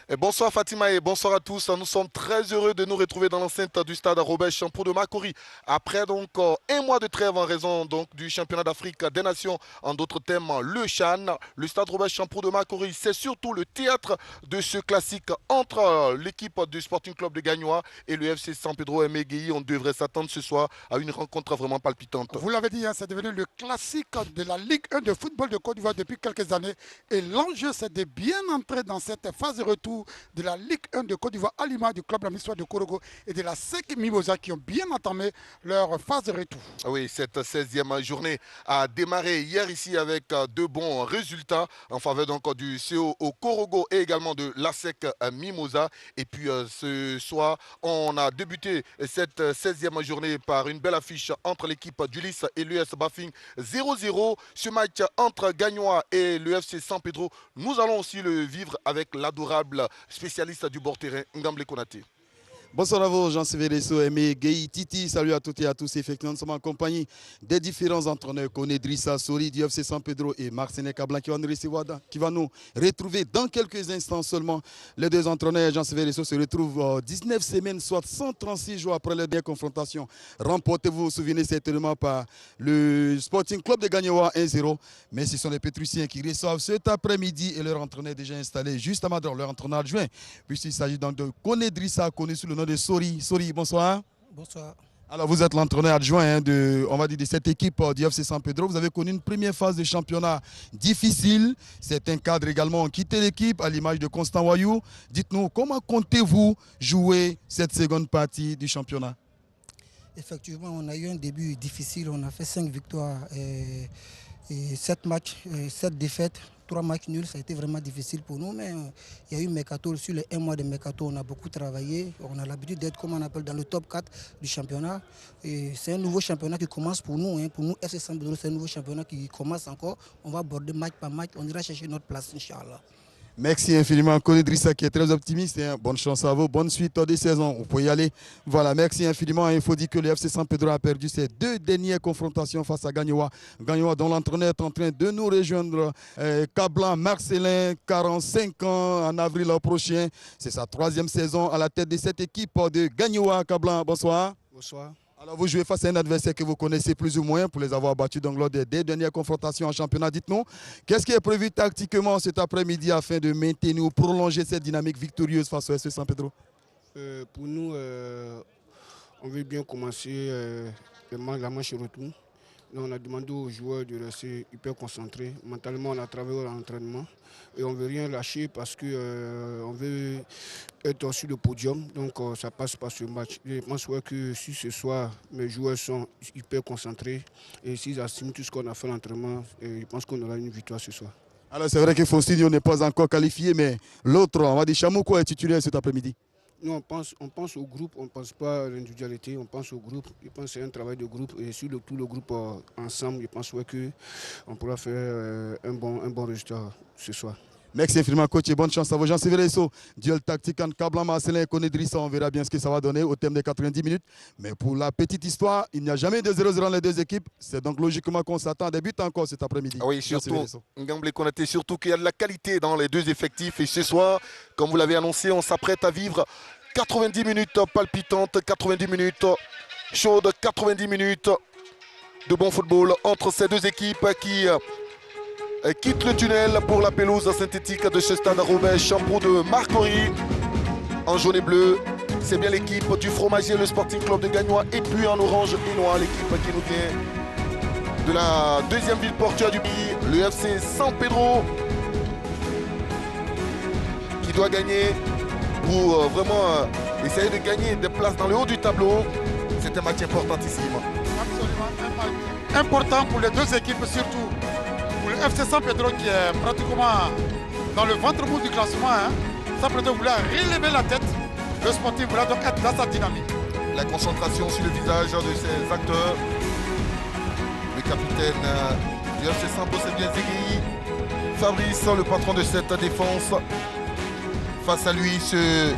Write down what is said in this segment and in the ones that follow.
Et bonsoir Fatima et bonsoir à tous. Nous sommes très heureux de nous retrouver dans l'enceinte du stade Robert Champour de Makori. Après donc un mois de trêve en raison donc du championnat d'Afrique des Nations, en d'autres termes le CHAN, le stade Robert Champour de Makori, c'est surtout le théâtre de ce classique entre l'équipe du Sporting Club de Gagnoa et le FC San Pedro Mégui. On devrait s'attendre ce soir à une rencontre vraiment palpitante. Vous l'avez dit, hein, c'est devenu le classique de la Ligue 1 de football de Côte d'Ivoire depuis quelques années. Et l'enjeu, c'est de bien entrer dans cette phase de retour de la Ligue 1 de Côte d'Ivoire à l'image du club La Mistoire de Korogo et de la SEC Mimosa qui ont bien entamé leur phase de retour. Oui, cette 16e journée a démarré hier ici avec de bons résultats en faveur donc du CO au Korogo et également de l'ASEC Mimosa. Et puis ce soir, on a débuté cette 16e journée par une belle affiche entre l'équipe d'Ulysse et l'US Bafing 0-0. Ce match entre Gagnoa et le FC San Pedro, nous allons aussi le vivre avec l'adorable spécialiste du bord terrain, Ngamble Konaté. Bonsoir à vous, Jean-Séverin Aimé, Gueye, Titi, salut à toutes et à tous. Effectivement, nous sommes en compagnie des différents entraîneurs, Koné Drissa, Sori du FC San Pedro et Marc Kablan qui va nous retrouver dans quelques instants seulement. Les deux entraîneurs, Jean-Séverin se retrouvent 19 semaines, soit 136 jours après la dernière confrontation. Remportez, vous vous souvenez certainement par le Sporting Club de Gagnoa 1-0. Mais ce sont les Pétruciens qui reçoivent cet après-midi et leur entraîneur déjà installé juste à Madrid, leur entraîneur adjoint, puisqu'il s'agit donc de Koné Drissa, connu sous le nom de Sori. Sori, bonsoir. Bonsoir. Alors vous êtes l'entraîneur adjoint de cette équipe du FC San Pedro. Vous avez connu une première phase de championnat difficile. Certains cadres également ont quitté l'équipe à l'image de Constant Wayou. Dites-nous, comment comptez-vous jouer cette seconde partie du championnat? Effectivement, on a eu un début difficile. On a fait 5 victoires et 7 matchs, 7 défaites. 3 matchs nuls, ça a été vraiment difficile pour nous, mais il y a eu Mercato. Sur les 1 mois de Mercato, on a beaucoup travaillé. On a l'habitude d'être, comme on appelle, dans le top 4 du championnat. Et c'est un nouveau championnat qui commence pour nous. Hein. Pour nous, FC San Pedro, c'est un nouveau championnat qui commence encore. On va aborder match par match. On ira chercher notre place, Inch'Allah. Merci infiniment, Koné Drissa qui est très optimiste. Bonne chance à vous, bonne suite des saisons. Vous pouvez y aller. Voilà, merci infiniment. Il faut dire que le FC San Pedro a perdu ses 2 dernières confrontations face à Gagnoa. Gagnoa dont l'entraîneur est en train de nous rejoindre. Kablan Marcelin, 45 ans en avril prochain. C'est sa 3e saison à la tête de cette équipe de Gagnoa. Kablan, bonsoir. Bonsoir. Alors vous jouez face à un adversaire que vous connaissez plus ou moins pour les avoir battus donc, lors des 2 dernières confrontations en championnat. Dites-nous, qu'est-ce qui est prévu tactiquement cet après-midi afin de maintenir ou prolonger cette dynamique victorieuse face au FC San Pedro? Pour nous, on veut bien commencer la manche retour. Donc, on a demandé aux joueurs de rester hyper concentrés. Mentalement, on a travaillé à l'entraînement et on ne veut rien lâcher parce qu'on veut être sur le podium. Donc, ça passe par ce match. Je pense que si ce soir, mes joueurs sont hyper concentrés et s'ils assument tout ce qu'on a fait à l'entraînement, je pense qu'on aura une victoire ce soir. Alors, c'est vrai que Faustino n'est pas encore qualifié, mais l'autre, on va dire Chamouko est titulaire cet après-midi. Nous, on pense au groupe, on ne pense pas à l'individualité, on pense au groupe. Je pense que c'est un travail de groupe et sur tout le groupe ensemble, je pense qu'on pourra faire un bon résultat ce soir. Merci infiniment, coach, et bonne chance à vous. Jean-Séverin Sow, duel tactique entre Kablan Marcelin et Koné Drissa. On verra bien ce que ça va donner au terme des 90 minutes. Mais pour la petite histoire, il n'y a jamais de 0-0 dans les deux équipes. C'est donc logiquement qu'on s'attend à des buts encore cet après-midi. Oui, surtout, Ngamble Konaté, surtout qu'il y a de la qualité dans les deux effectifs. Et ce soir, comme vous l'avez annoncé, on s'apprête à vivre 90 minutes palpitantes, 90 minutes chaudes, 90 minutes de bon football entre ces deux équipes qui quittent le tunnel pour la pelouse synthétique de ce stade Robert Champour de Marcory en jaune et bleu. C'est bien l'équipe du fromager, le Sporting Club de Gagnoa, et puis en orange et noir, l'équipe qui nous vient de la 2e ville portuaire du pays, le FC San Pedro, qui doit gagner pour vraiment essayer de gagner des places dans le haut du tableau. C'est un match importantissime. Absolument, un match important pour les deux équipes, surtout pour le FC San Pedro qui est pratiquement dans le ventre mou du classement. San Pedro voulait relever la tête, le Sporting voulait donc être dans sa dynamique. La concentration sur le visage de ces acteurs. Le capitaine du FC San Pedro, c'est bien Zegui. Fabrice, le patron de cette défense. Face à lui se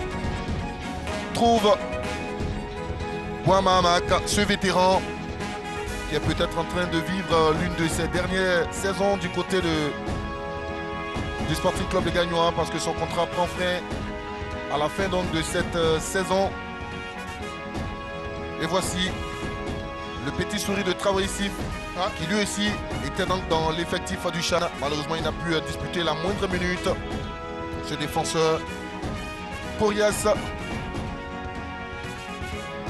trouve Bouamamak, ce vétéran qui est peut-être en train de vivre l'une de ses dernières saisons du côté du Sporting Club de Gagnoa parce que son contrat prend fin à la fin donc de cette saison. Et voici le petit sourire de Traoré Sif, qui lui aussi était donc dans l'effectif du Chana. Malheureusement, il n'a pu disputer la moindre minute. Ce défenseur, Corias,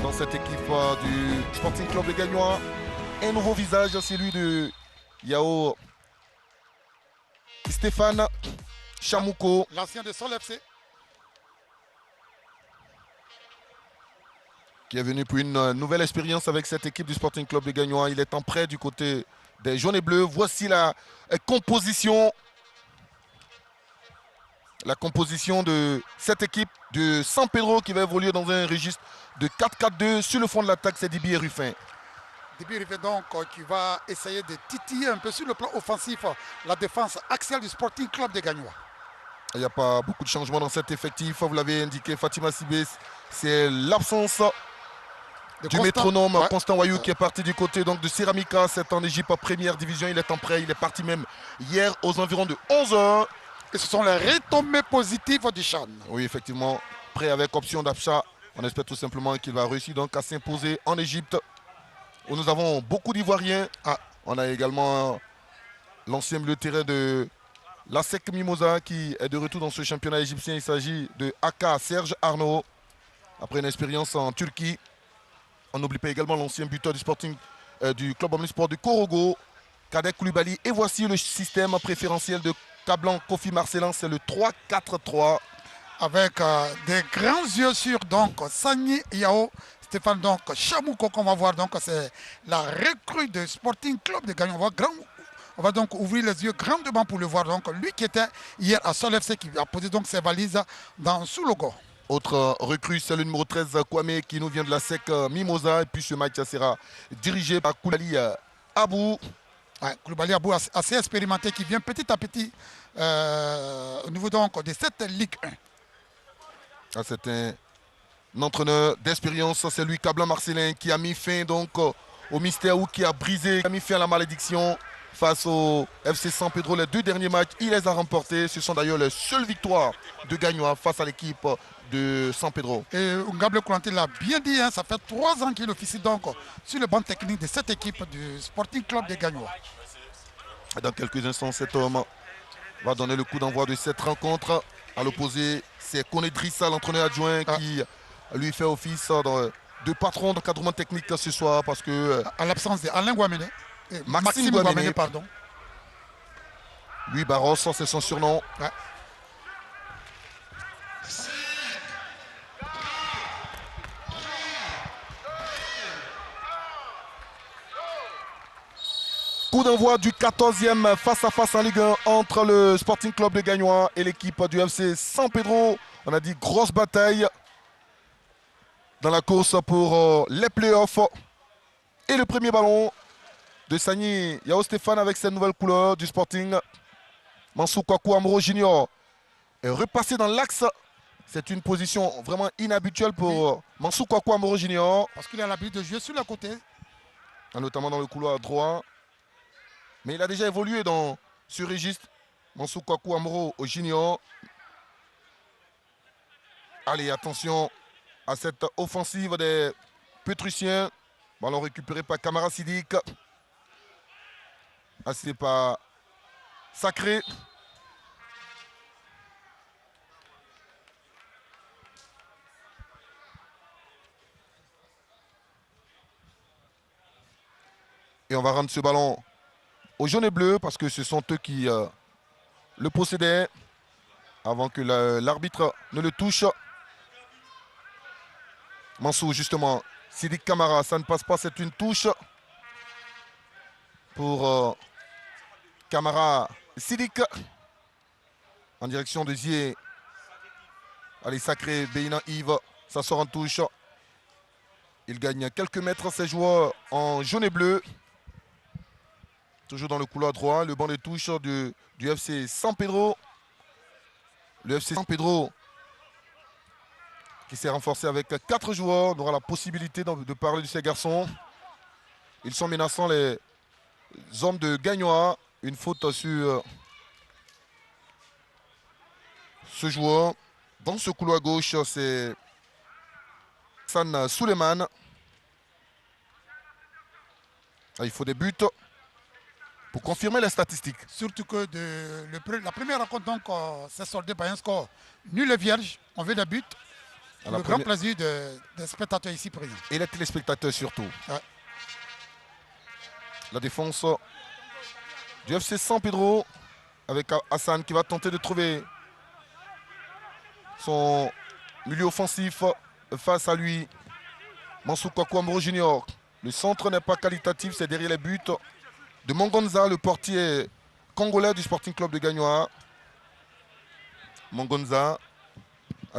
dans cette équipe du Sporting Club de Gagnois. Un nouveau visage, c'est lui de Yao Stéphane Chamouko. L'ancien de Sol FC. Qui est venu pour une nouvelle expérience avec cette équipe du Sporting Club de Gagnois. Il est en prêt du côté des jaunes et bleus. Voici la composition. La composition de cette équipe de San Pedro qui va évoluer dans un registre de 4-4-2. Sur le fond de l'attaque, c'est Dibi Ruffin. Dibi Ruffin donc qui va essayer de titiller un peu sur le plan offensif la défense axiale du Sporting Club de Gagnois. Il n'y a pas beaucoup de changements dans cet effectif. Vous l'avez indiqué, Fatima Sibé, c'est l'absence du métronome Constant Wayou qui est parti du côté donc de Ceramica. C'est en Égypte première division. Il est en prêt. Il est parti même hier aux environs de 11h. Et ce sont les retombées positives du Chan. Oui, effectivement. Prêt avec option d'achat. On espère tout simplement qu'il va réussir donc à s'imposer en Égypte, où nous avons beaucoup d'Ivoiriens. On a également l'ancien milieu de terrain de l'ASEC Mimosa qui est de retour dans ce championnat égyptien. Il s'agit de Aka Serge Arnaud. Après une expérience en Turquie. On n'oublie pas également l'ancien buteur du Sporting du club omnisport de Korogo, Kadek Koulibaly. Et voici le système préférentiel de Cablan Kofi Marcelin, c'est le 3-4-3. Avec des grands yeux sur donc Sani Yao Stéphane donc Chamouko qu'on va voir. Donc c'est la recrue de Sporting Club de Gagnon. On va donc ouvrir les yeux grandement pour le voir. Donc lui qui était hier à Sol FC qui a posé donc ses valises dans sous logo. Autre recrue, c'est le numéro 13, Kwame, qui nous vient de la SEC Mimosa. Et puis ce match sera dirigé par Koulibaly Abou. Koulibaly Abou assez expérimenté qui vient petit à petit au niveau donc de cette Ligue 1. C'est un entraîneur d'expérience. C'est lui, Cablan Marcelin, qui a mis fin donc au mystère ou qui a brisé, qui a mis fin à la malédiction face au FC San Pedro. Les 2 derniers matchs, il les a remportés. Ce sont d'ailleurs les seules victoires de Gagnois face à l'équipe de San Pedro. Et Ngable Koulanté l'a bien dit, ça fait 3 ans qu'il officie donc sur le banc technique de cette équipe du Sporting Club de Gagnois. Dans quelques instants, cet homme va donner le coup d'envoi de cette rencontre. À l'opposé, c'est Koné Drissa, l'entraîneur adjoint, qui lui fait office de patron d'encadrement technique ce soir parce que... à l'absence d'Alain Guamene. Maxime Guamene, pardon. Lui, Barros, c'est son surnom. Coup d'envoi du 14e face-à-face en Ligue 1 entre le Sporting Club de Gagnois et l'équipe du FC San Pedro. On a dit grosse bataille dans la course pour les playoffs. Et le premier ballon de Sani Yao Stéphane avec cette nouvelle couleur du Sporting. Mansou Kwaku Amoro Junior est repassé dans l'axe. C'est une position vraiment inhabituelle pour Mansou Kwaku Amoro Junior. Parce qu'il a l'habitude de jouer sur le côté. Notamment dans le couloir droit. Mais il a déjà évolué dans ce registre. Mansou Kwaku Amoro au Junior. Allez, attention à cette offensive des Pétruciens. Ballon récupéré par Kamara Sidik. Assisté par Sacré. Et on va rendre ce ballon aux jaunes et bleus parce que ce sont eux qui le possédaient avant que l'arbitre ne le touche. Mansou, justement, Sidik Kamara, ça ne passe pas, c'est une touche pour Kamara Sidik en direction de Zier. Allez, Sacré, Beina Yves, ça sort en touche. Il gagne quelques mètres, ses joueurs en jaune et bleu. Toujours dans le couloir droit, le banc de touche du FC San Pedro. Le FC San Pedro qui s'est renforcé avec 4 joueurs. On aura la possibilité de parler de ces garçons. Ils sont menaçants, les hommes de Gagnois. Une faute sur ce joueur Dans ce couloir gauche, c'est San Suleiman. Il faut des buts pour confirmer les statistiques. Surtout que la première rencontre donc s'est soldée par un score nul et vierge. On veut des buts. Le grand plaisir des spectateurs ici présents. Et les téléspectateurs surtout. Ouais. La défense du FC San Pedro avec Hassan qui va tenter de trouver son milieu offensif face à lui. Mansour Kwakwambro Junior. Le centre n'est pas qualitatif, c'est derrière les buts de Mongonza, le portier congolais du Sporting Club de Gagnoa. Mongonza,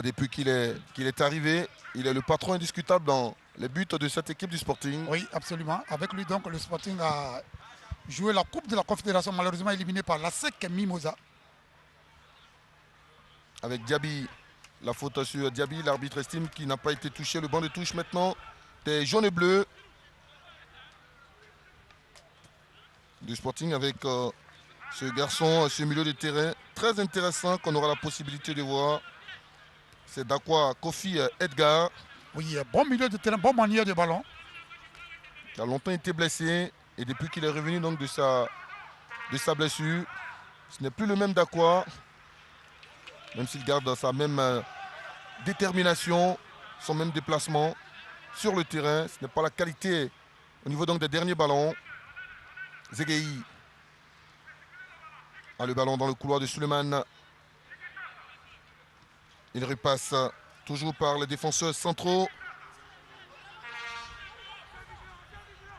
depuis qu'il est arrivé, il est le patron indiscutable dans les buts de cette équipe du Sporting. Oui, absolument. Avec lui, donc, le Sporting a joué la Coupe de la Confédération, malheureusement éliminé par la SEC Mimosa. Avec Diaby, la faute sur Diaby, l'arbitre estime qu'il n'a pas été touché. Le banc de touche maintenant des jaunes et bleus du Sporting avec ce garçon, ce milieu de terrain très intéressant qu'on aura la possibilité de voir. C'est Dakwa Kofi Edgar. Oui, bon milieu de terrain, bon manière de ballon. Il a longtemps été blessé et depuis qu'il est revenu donc de sa blessure, ce n'est plus le même Dakwa. Même s'il garde sa même détermination, son même déplacement sur le terrain. Ce n'est pas la qualité au niveau donc des derniers ballons. Zegei a le ballon dans le couloir de Suleiman. Il repasse toujours par les défenseurs centraux.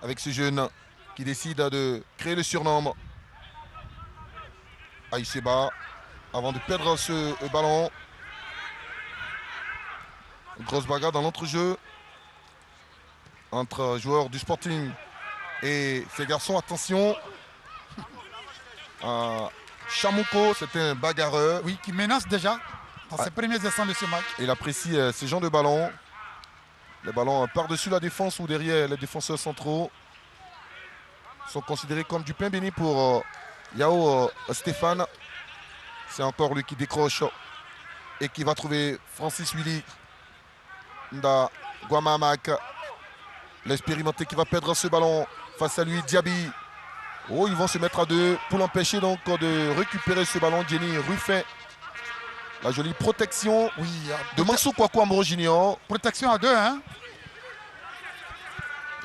Avec ce jeune qui décide de créer le surnombre. Aïseba avant de perdre ce ballon. Une grosse bagarre dans l'entrejeu entre joueurs du Sporting et ces garçons. Attention. Chamouko, c'est un bagarreur. Oui, qui menace déjà dans ses premiers instants de ce match. Il apprécie ce genre de ballon. Les ballons par-dessus la défense ou derrière les défenseurs centraux sont considérés comme du pain béni pour Yao Stéphane. C'est encore lui qui décroche et qui va trouver Francis Willy. Nda Guamamak, l'expérimenté qui va perdre ce ballon face à lui. Diaby. Oh, ils vont se mettre à deux pour l'empêcher donc de récupérer ce ballon. Jenny Ruffin. La jolie protection de Mansour Kwakwambro Junior. Protection à deux, hein.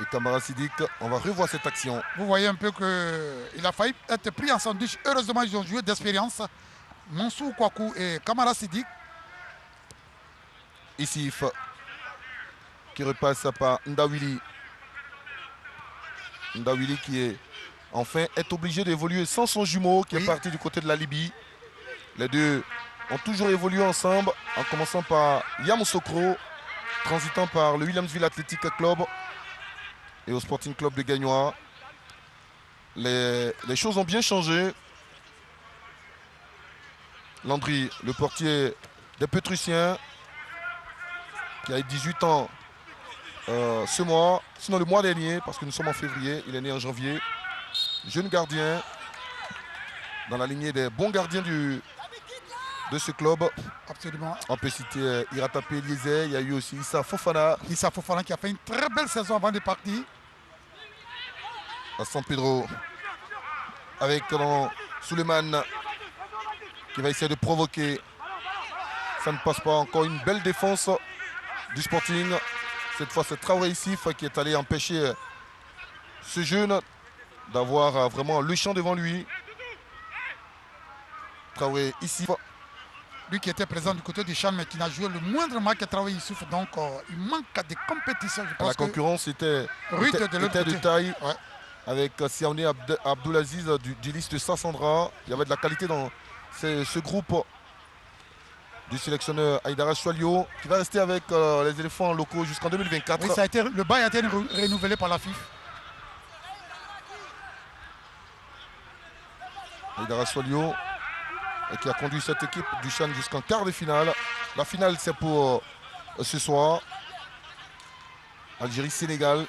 Et Kamara Sidik, on va revoir cette action. Vous voyez un peu qu'il a failli être pris en sandwich. Heureusement, ils ont joué d'expérience. Mansour Kwaku et Kamara Sidik. Issif qui repasse par Ndawili. Ndawili qui est enfin obligé d'évoluer sans son jumeau qui est parti du côté de la Libye. Les deux ont toujours évolué ensemble en commençant par Yamoussoukro, transitant par le Williamsville Athletic Club et au Sporting Club de Gagnoa. Les choses ont bien changé. Landry, le portier des Pétruciens, qui a eu 18 ans ce mois, sinon le mois dernier, parce que nous sommes en février, il est né en janvier. Jeune gardien, dans la lignée des bons gardiens de ce club. Absolument. On peut citer Iratapé Eliezer, il y a eu aussi Issa Fofana. Issa Fofana qui a fait une très belle saison avant de partir. À San Pedro, avec Suleiman qui va essayer de provoquer. Ça ne passe pas. Encore une belle défense du Sporting. Cette fois, c'est Traoré Issif qui est allé empêcher ce jeune d'avoir vraiment le champ devant lui. Traoré Issif. Lui qui était présent du côté du champ, mais qui n'a joué le moindre match que Traoré Issif. Donc, il manque de compétition. Je pense la concurrence était de taille. Ouais. Avec Siaoné Abdoulaziz du liste Sassandra. Il y avait de la qualité dans ce groupe du sélectionneur Aïdara Choualio qui va rester avec les éléphants locaux jusqu'en 2024. Oui, le bail a été renouvelé par la FIF. Aïdara Choualio qui a conduit cette équipe du Chan jusqu'en quart de finale. La finale, c'est pour ce soir. Algérie-Sénégal.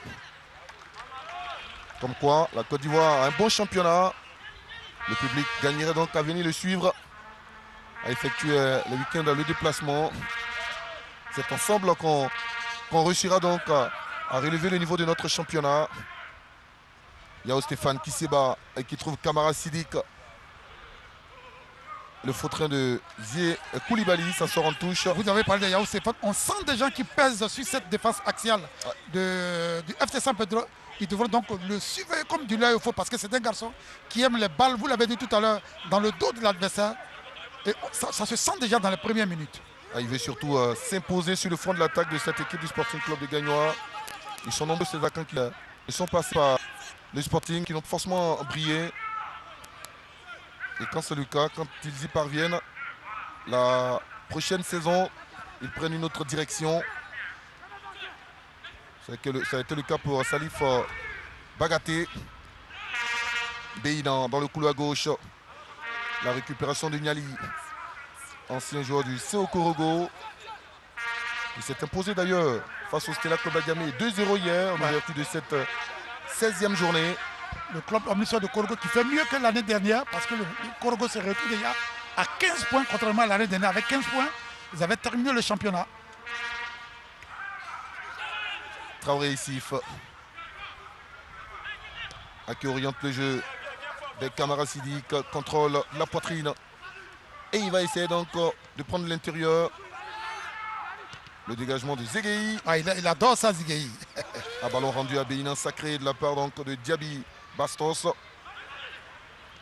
Comme quoi, la Côte d'Ivoire a un bon championnat. Le public gagnerait donc à venir le suivre a effectué le week-end le déplacement. C'est ensemble qu'on réussira donc à relever le niveau de notre championnat. Yao Stéphane qui se bat et qui trouve Kamara Sidik. Le faux-train de Zie Koulibaly, ça sort en touche. Vous avez parlé de Yao Stéphane. On sent des gens qui pèsent sur cette défense axiale du FC San Pedro. Ils devront donc le suivre comme du l'œil au faux parce que c'est un garçon qui aime les balles, vous l'avez dit tout à l'heure, dans le dos de l'adversaire. Et ça se sent déjà dans les premières minutes. Il veut surtout s'imposer sur le front de l'attaque de cette équipe du Sporting Club de Gagnoa. Ils sont nombreux ces attaquants qui sont passés par le Sporting, qui n'ont pas forcément brillé. Et quand c'est le cas, quand ils y parviennent, la prochaine saison, ils prennent une autre direction. Ça a été le cas pour Salif Bagaté. Bey dans le couloir gauche. La récupération de Niali, ancien joueur du CO Korogo. Il s'est imposé d'ailleurs face au Stella Club Agamé 2-0 hier en ouverture de cette 16e journée. Le club Omniscient de Korogo qui fait mieux que l'année dernière parce que le Korogo se retrouve déjà à 15 points, contrairement à l'année dernière. Avec 15 points, ils avaient terminé le championnat. Traoré Issif qui oriente le jeu. Avec Kamara Sidik, contrôle la poitrine. Et il va essayer donc de prendre l'intérieur. Le dégagement de Zegei. Il adore ça, Zegei. Un ballon rendu à Bénin Sacré de la part donc de Diaby Bastos.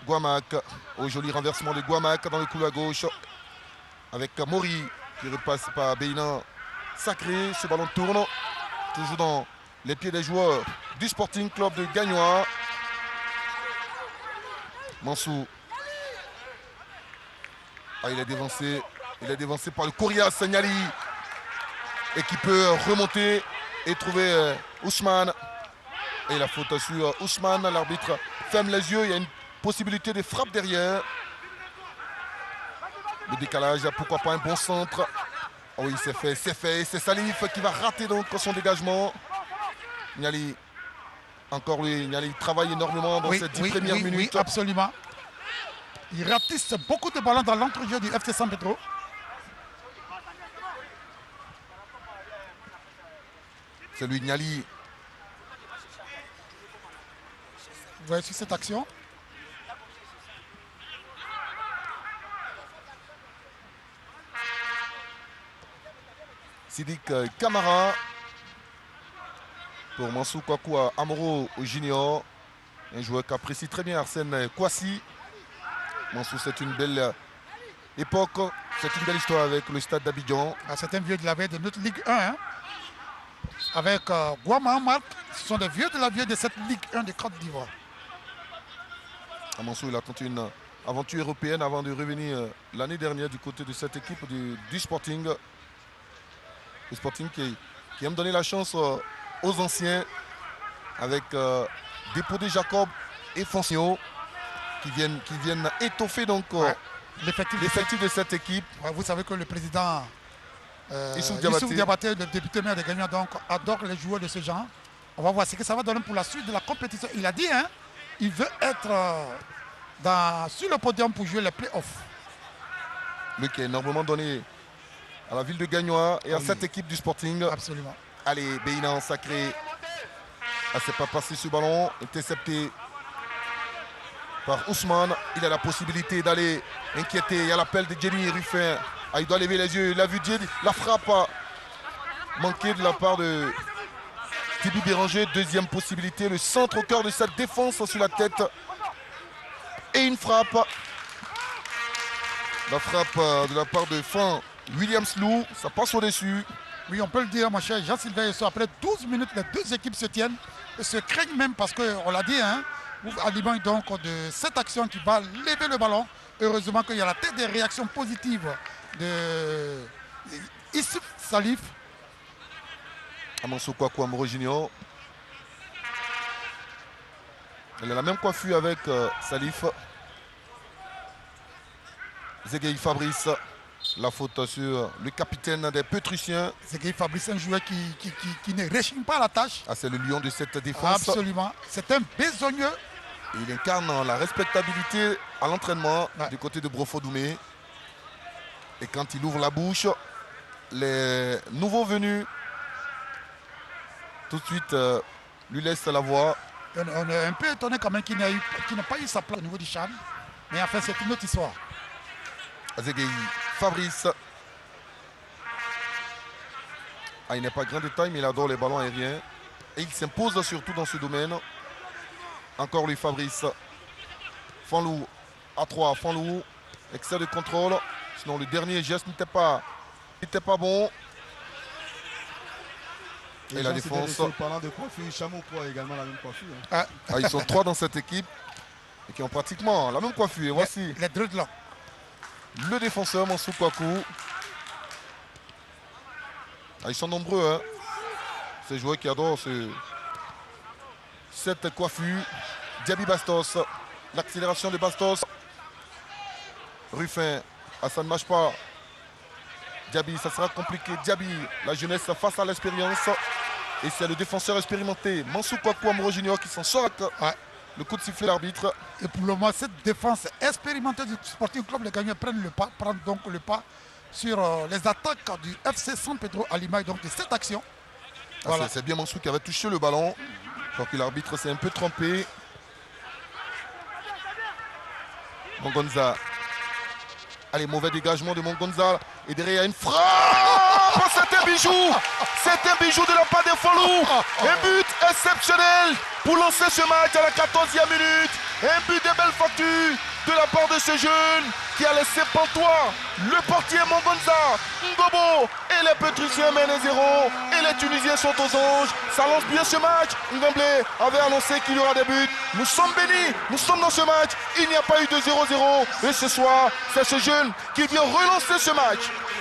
Guamac, au joli renversement de Guamac dans le couloir gauche. Avec Mori qui repasse par Bénin Sacré. Ce ballon tourne. Toujours dans les pieds des joueurs du Sporting Club de Gagnoa. Mansou. Il est dévancé par le Kouria Sagnali. Et qui peut remonter et trouver Ousmane. Et la faute sur Ousmane. L'arbitre ferme les yeux. Il y a une possibilité de frappe derrière. Le décalage, pourquoi pas un bon centre. Oh oui, c'est fait. C'est Salif qui va rater donc son dégagement. Niali, encore lui, Niali travaille énormément dans ces 10 premières minutes. Oui, absolument. Il ratisse beaucoup de ballons dans l'entrejeu du FC San Pedro. C'est lui, Niali. Vous voyez sur cette action. Sidik Kamara. Pour Mansou Kwaku Amoro au junior. Un joueur qui apprécie très bien Arsène Kouassi. Mansou, c'est une belle époque. C'est une belle histoire avec le stade d'Abidjan. C'est un vieux de la veille de notre Ligue 1. Hein. Avec Guama Marc. Ce sont des vieux de la vieille de cette Ligue 1 de Côte d'Ivoire. Mansou, il a tenté une aventure européenne avant de revenir l'année dernière du côté de cette équipe du Sporting. Le Sporting qui aime donner la chance aux anciens avec Dépodé Jacob et Foncio qui viennent étoffer donc l'effectif de cette équipe. Vous savez que le président Issouf Diabaté, le député maire de Gagnon, donc adore les joueurs de ce genre. On va voir ce que ça va donner pour la suite de la compétition. Il a dit, hein, il veut être sur le podium pour jouer les playoffs. Lui qui a énormément donné à la ville de Gagnoa et à cette équipe du Sporting. Absolument. Allez, Bénin Sacré. C'est pas passé ce ballon. Intercepté par Ousmane. Il a la possibilité d'aller inquiéter. Il y a l'appel de Jenny Ruffin. Il doit lever les yeux. Il a vu Jenny. La frappe manquée de la part de Tibi Béranger. Deuxième possibilité. Le centre au cœur de cette défense sur la tête. Et une frappe. La frappe de la part de Fin Williams Lou. Ça passe au-dessus. Oui, on peut le dire, mon cher Jean-Sylvain Esso. Après 12 minutes, les deux équipes se tiennent et se craignent même parce qu'on l'a dit, hein, à l'image donc de cette action qui va lever le ballon. Heureusement qu'il y a la tête des réactions positives de Issouf Salif. Amansou Kwaku Amoro Junior. Elle a la même coiffure avec Salif. Zegei Fabrice. La faute sur le capitaine des Pétruciens. Zegei Fabrice, un joueur qui ne réchigne pas à la tâche. C'est le lion de cette défense. Absolument. C'est un besogneux. Il incarne la respectabilité à l'entraînement du côté de Brofo Doumé. Et quand il ouvre la bouche, les nouveaux venus, tout de suite, lui laissent la voix. On est un peu étonné quand même qu'il n'ait pas eu sa place au niveau du CHAN. Mais enfin, c'est une autre histoire. Azegui, Fabrice. Ah, il n'est pas grand de taille, mais il adore les ballons aériens. Et il s'impose surtout dans ce domaine. Encore lui, Fabrice. Fanlou à 3. Fanlou, excès de contrôle. Sinon, le dernier geste n'était pas bon. Et la défense. Parlant de coiffure, Chameau a également la même coiffure. Ah, ils sont 3 dans cette équipe et qui ont pratiquement la même coiffure. Et voici les dreadlocks. Le défenseur Mansou Kouakou. Ah, ils sont nombreux, hein. Ces joueurs qui adorent cette coiffure. Diaby Bastos. L'accélération de Bastos. Ruffin. Ah, ça ne marche pas. Diaby, ça sera compliqué. Diaby, la jeunesse face à l'expérience. Et c'est le défenseur expérimenté, Mansou Kouakou Amoro Junior, qui s'en sort avec le coup de sifflet d'arbitre. Et pour le moment, cette défense expérimentée du Sporting Club de Gagnon prend donc le pas sur les attaques du FC San Pedro à l'image de cette action. Voilà. C'est bien Mansou qui avait touché le ballon. Je crois que l'arbitre s'est un peu trompé. Mongonza. Allez, mauvais dégagement de Mongonza. Et derrière, il y a une frappe. C'est un bijou. C'est un bijou de la part de Fanlou. Un but exceptionnel pour lancer ce match à la 14e minute. Un but de belle facture de la part de ce jeune qui a laissé pantois le portier Mongonza, Ngobo et les Pétriciens mènent 0 et les Tunisiens sont aux anges. Ça lance bien ce match. Ngamblé avait annoncé qu'il y aura des buts. Nous sommes bénis, nous sommes dans ce match. Il n'y a pas eu de 0-0 et ce soir, c'est ce jeune qui vient relancer ce match.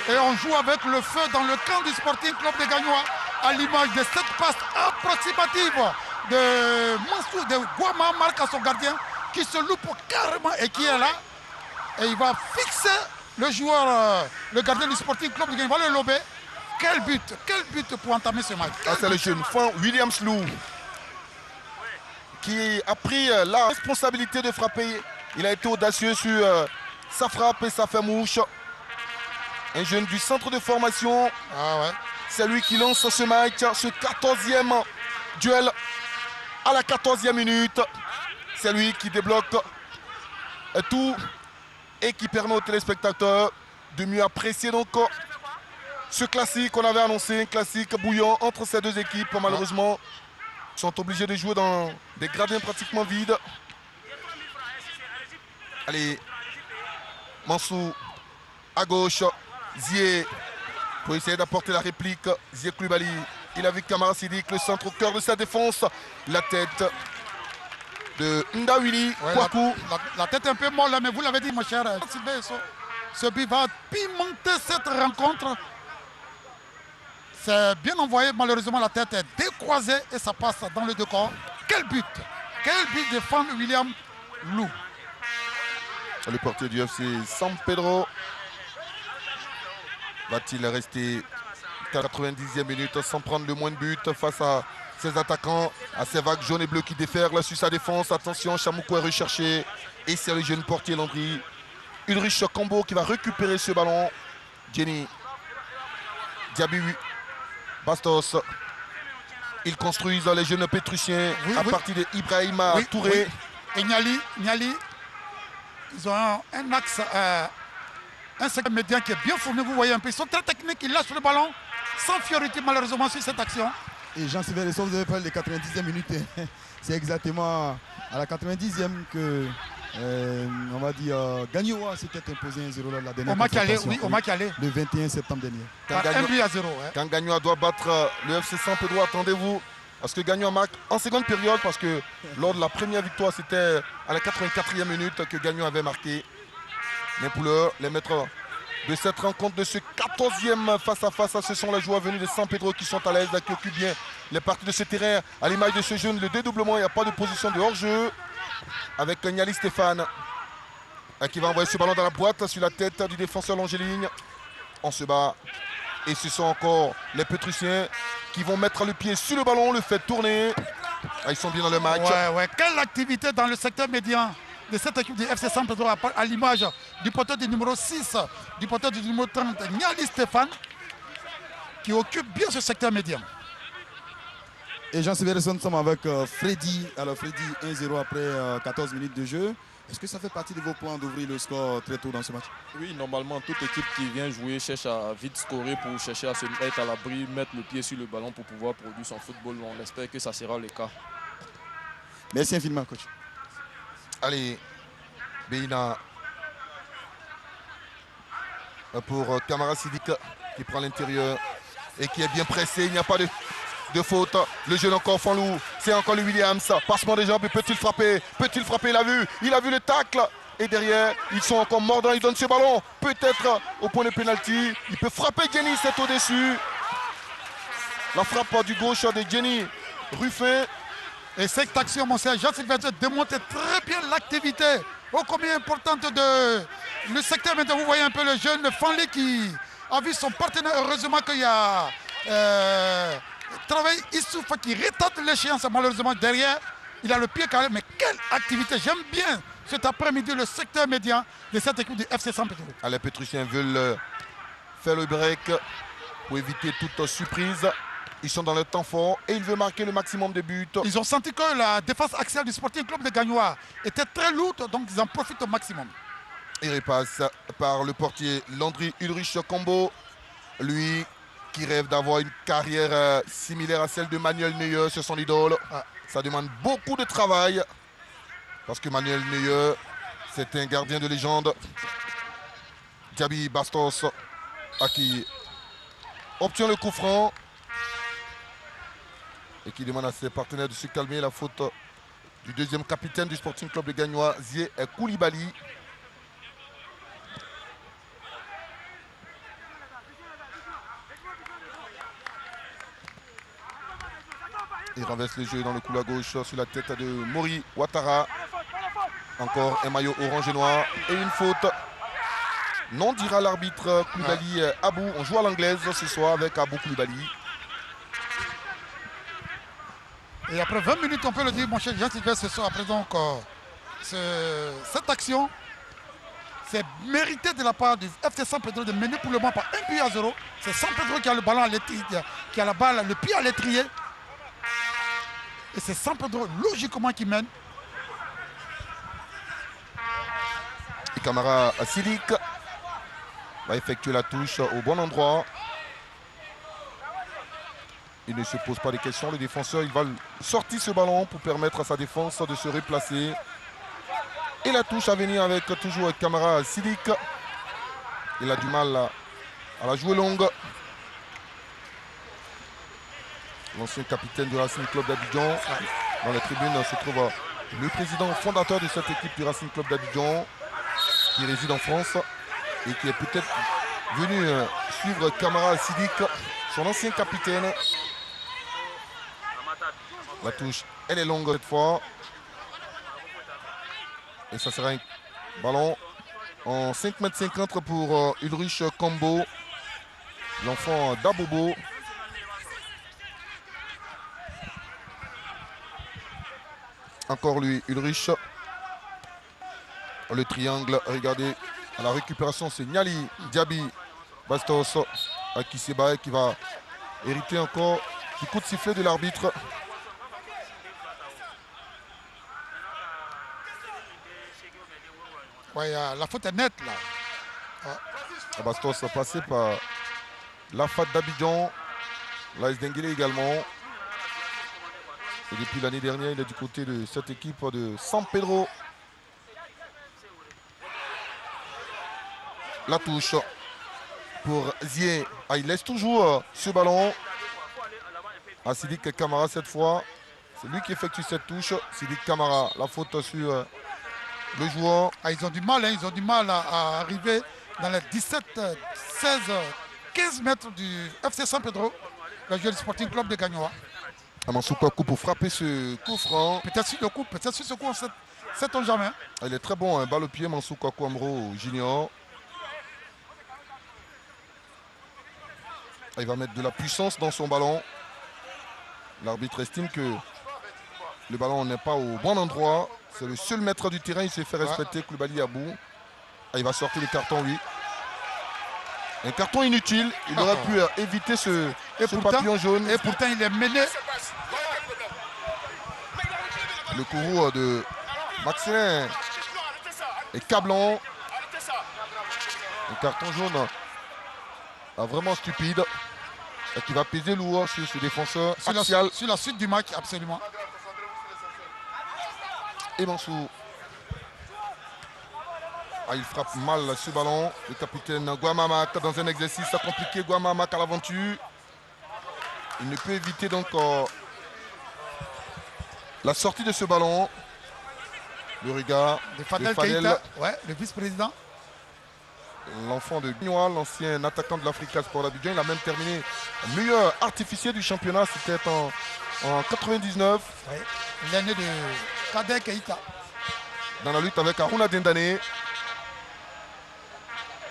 Et on joue avec le feu dans le camp du Sporting Club de Gagnois à l'image de cette passe approximative de Mansou, de Guama, marque à son gardien qui se loupe carrément et qui est là. Et il va fixer le joueur, le gardien du Sporting Club de Gagnois, il va le lober. Quel but pour entamer ce match. C'est le jeune Williams Lou qui a pris la responsabilité de frapper. Il a été audacieux sur sa frappe et ça fait mouche. Un jeune du centre de formation. C'est lui qui lance ce match, ce 14e duel à la 14e minute. C'est lui qui débloque tout et qui permet aux téléspectateurs de mieux apprécier donc ce classique qu'on avait annoncé, un classique bouillant entre ces deux équipes. Malheureusement, ils sont obligés de jouer dans des gradins pratiquement vides. Allez, Mansou à gauche, Zié pour essayer d'apporter la réplique. Zié Koulibaly, il a vu Kamara Sidik, le centre au cœur de sa défense. La tête de Ndawili Kouakou. La tête un peu molle, mais vous l'avez dit, mon cher Sylvain. Ce but va pimenter cette rencontre. C'est bien envoyé, malheureusement la tête est décroisée et ça passe dans le deux corps. Quel but de Fan William Lou. Le portier du FC San Pedro va-t-il rester 90e minute sans prendre le moins de buts face à ses attaquants, à ces vagues jaunes et bleues qui déferlent sur sa défense. Attention, Chamoukou est recherché et c'est le jeune portier Landry. Ulrich Kambo qui va récupérer ce ballon. Jenny Diaby Bastos. Ils construisent les jeunes Pétriciens à partir de Ibrahima Touré. Et Niali, ils ont un axe, un secteur médian qui est bien fourni. Vous voyez un peu, ils sont très techniques, ils lâchent le ballon sans fiorité malheureusement sur cette action. Et Jean-Sylvain Lesson, vous avez parlé des 90e minutes. C'est exactement à la 90e que, on va dire, Gagnoa s'était imposé 1-0 la dernière au match aller. Le 21 septembre dernier. Un but à 0. Quand Gagnoa doit battre le FC San Pedro, attendez-vous à ce que Gagnoa marque en seconde période, parce que lors de la première victoire, c'était à la 84e minute que Gagnoa avait marqué. Mais pour l'heure, les maîtres de cette rencontre, de ce 14e face-à-face, ce sont les joueurs venus de San Pedro qui sont à l'aise, qui occupent bien les parties de ce terrain. À l'image de ce jeune, le dédoublement, il n'y a pas de position de hors-jeu. Avec Niali Stéphane qui va envoyer ce ballon dans la boîte sur la tête du défenseur Longeligne. On se bat. Et ce sont encore les Pétriciens qui vont mettre le pied sur le ballon, le fait tourner. Ils sont bien dans le match. Quelle activité dans le secteur médian de cette équipe du FC San Pedro à l'image du porteur du numéro 6, du porteur du numéro 30, Niali Stéphane, qui occupe bien ce secteur médian. Et Jean-Sébastien, nous sommes avec Freddy. Alors Freddy, 1-0 après 14 minutes de jeu. Est-ce que ça fait partie de vos plans d'ouvrir le score très tôt dans ce match? Oui, normalement, toute équipe qui vient jouer cherche à vite scorer pour chercher à se mettre à l'abri, mettre le pied sur le ballon pour pouvoir produire son football. On espère que ça sera le cas. Merci infiniment, coach. Allez, Beina pour Kamara Sidik qui prend l'intérieur et qui est bien pressé. Il n'y a pas de faute. Le jeune encore Fanlou, c'est encore le Williams. Passement des jambes, peut-il frapper? Peut-il frapper? Il a vu le tacle. Et derrière, ils sont encore mordants. Il donne ce ballon. Peut-être au point de pénalty. Il peut frapper Jenny, c'est au-dessus. La frappe du gauche de Jenny Ruffin. Et cette action, mon cher Jean-Sylvestre, démontre très bien l'activité ô combien importante de le secteur. Maintenant, vous voyez un peu le jeune Fanley qui a vu son partenaire. Heureusement qu'il y a travail Issouf qui retarde l'échéance. Malheureusement, derrière, il a le pied carré. Mais quelle activité! J'aime bien cet après-midi le secteur médian de cette équipe du FC San Pedro. Les Pétriciens veulent faire le break pour éviter toute surprise. Ils sont dans le temps fort et ils veulent marquer le maximum de buts. Ils ont senti que la défense axiale du Sporting Club de Gagnoa était très lourde, donc ils en profitent au maximum. Il repasse par le portier Landry Ulrich Combo. Lui qui rêve d'avoir une carrière similaire à celle de Manuel Neuer, c'est son idole. Ça demande beaucoup de travail parce que Manuel Neuer, c'est un gardien de légende. Diaby Bastos à qui obtient le coup franc et qui demande à ses partenaires de se calmer. La faute du deuxième capitaine du Sporting Club de Gagnoa, Zie Koulibaly. Il renverse le jeu dans le couloir gauche sur la tête de Mori Ouattara. Encore un maillot orange et noir et une faute. Non, dira l'arbitre Koulibaly Abou. On joue à l'anglaise ce soir avec Abou Koulibaly. Et après 20 minutes, on peut le dire, mon cher Jean-Sylvestre, ce soir, après donc cette action, c'est mérité de la part du FC San Pedro de mener pour le moment par 1-0. C'est San Pedro qui a le ballon à l'étrier, qui a la balle, le pied à l'étrier. Et c'est San Pedro logiquement qui mène. Et Kamara Sidik va effectuer la touche au bon endroit. Il ne se pose pas de questions. Le défenseur, il va sortir ce ballon pour permettre à sa défense de se replacer. Et la touche à venir avec toujours Kamara Sidik. Il a du mal à la jouer longue. L'ancien capitaine du Racing Club d'Abidjan. Dans les tribunes se trouve le président fondateur de cette équipe du Racing Club d'Abidjan, qui réside en France et qui est peut-être venu suivre Kamara Sidik, son ancien capitaine. La touche, elle est longue cette fois. Et ça sera un ballon en 5,50 m pour Ulrich Combo, l'enfant d'Abobo. Encore lui, Ulrich. Le triangle, regardez, à la récupération, c'est Niali Diaby Bastos qui se bat et qui va hériter encore du coup de sifflet de l'arbitre. Ouais, la faute est nette là. Bastos a passé par la FAT d'Abidjan, l'AS Denguele également. Et depuis l'année dernière, il est du côté de cette équipe de San Pedro. La touche pour Zie. Il laisse toujours ce ballon à Sidik Kamara cette fois. C'est lui qui effectue cette touche. Sidik Kamara, la faute sur le joueur. Ils ont du mal, ils ont du mal à arriver dans les 17, 16, 15 mètres du FC San Pedro, le jeu du Sporting Club de Gagnoa. Amansou Kwaku pour frapper ce coup franc. Peut-être sur le coup, peut-être sur ce coup, sait-on jamais. Il est très bon, un balle au pied, Amansou Kwaku Amro Junior. Il va mettre de la puissance dans son ballon. L'arbitre estime que le ballon n'est pas au bon endroit C'est le seul maître du terrain, il s'est fait respecter, Koulibaly Abou. Ah, il va sortir le carton, oui. Un carton inutile, il aurait pu éviter ce papillon jaune. Et pourtant, il est mené. Le courroux de Maxime est câblant. Un carton jaune vraiment stupide et qui va peser lourd sur ce défenseur axial. Sur la suite du match, absolument. Et Mansou. Ah, il frappe mal ce ballon. Le capitaine Guamamak dans un exercice compliqué. Guamamak à l'aventure. Il ne peut éviter donc la sortie de ce ballon. Le regard de Fadel Keïta, ouais, le vice-président. L'enfant de Gagnois, l'ancien attaquant de l'Africa Sport d'Abidjan. Il a même terminé meilleur artificier du championnat. C'était en 99. Ouais. L'année de Fadel Keïta. Dans la lutte avec Aruna Dendane.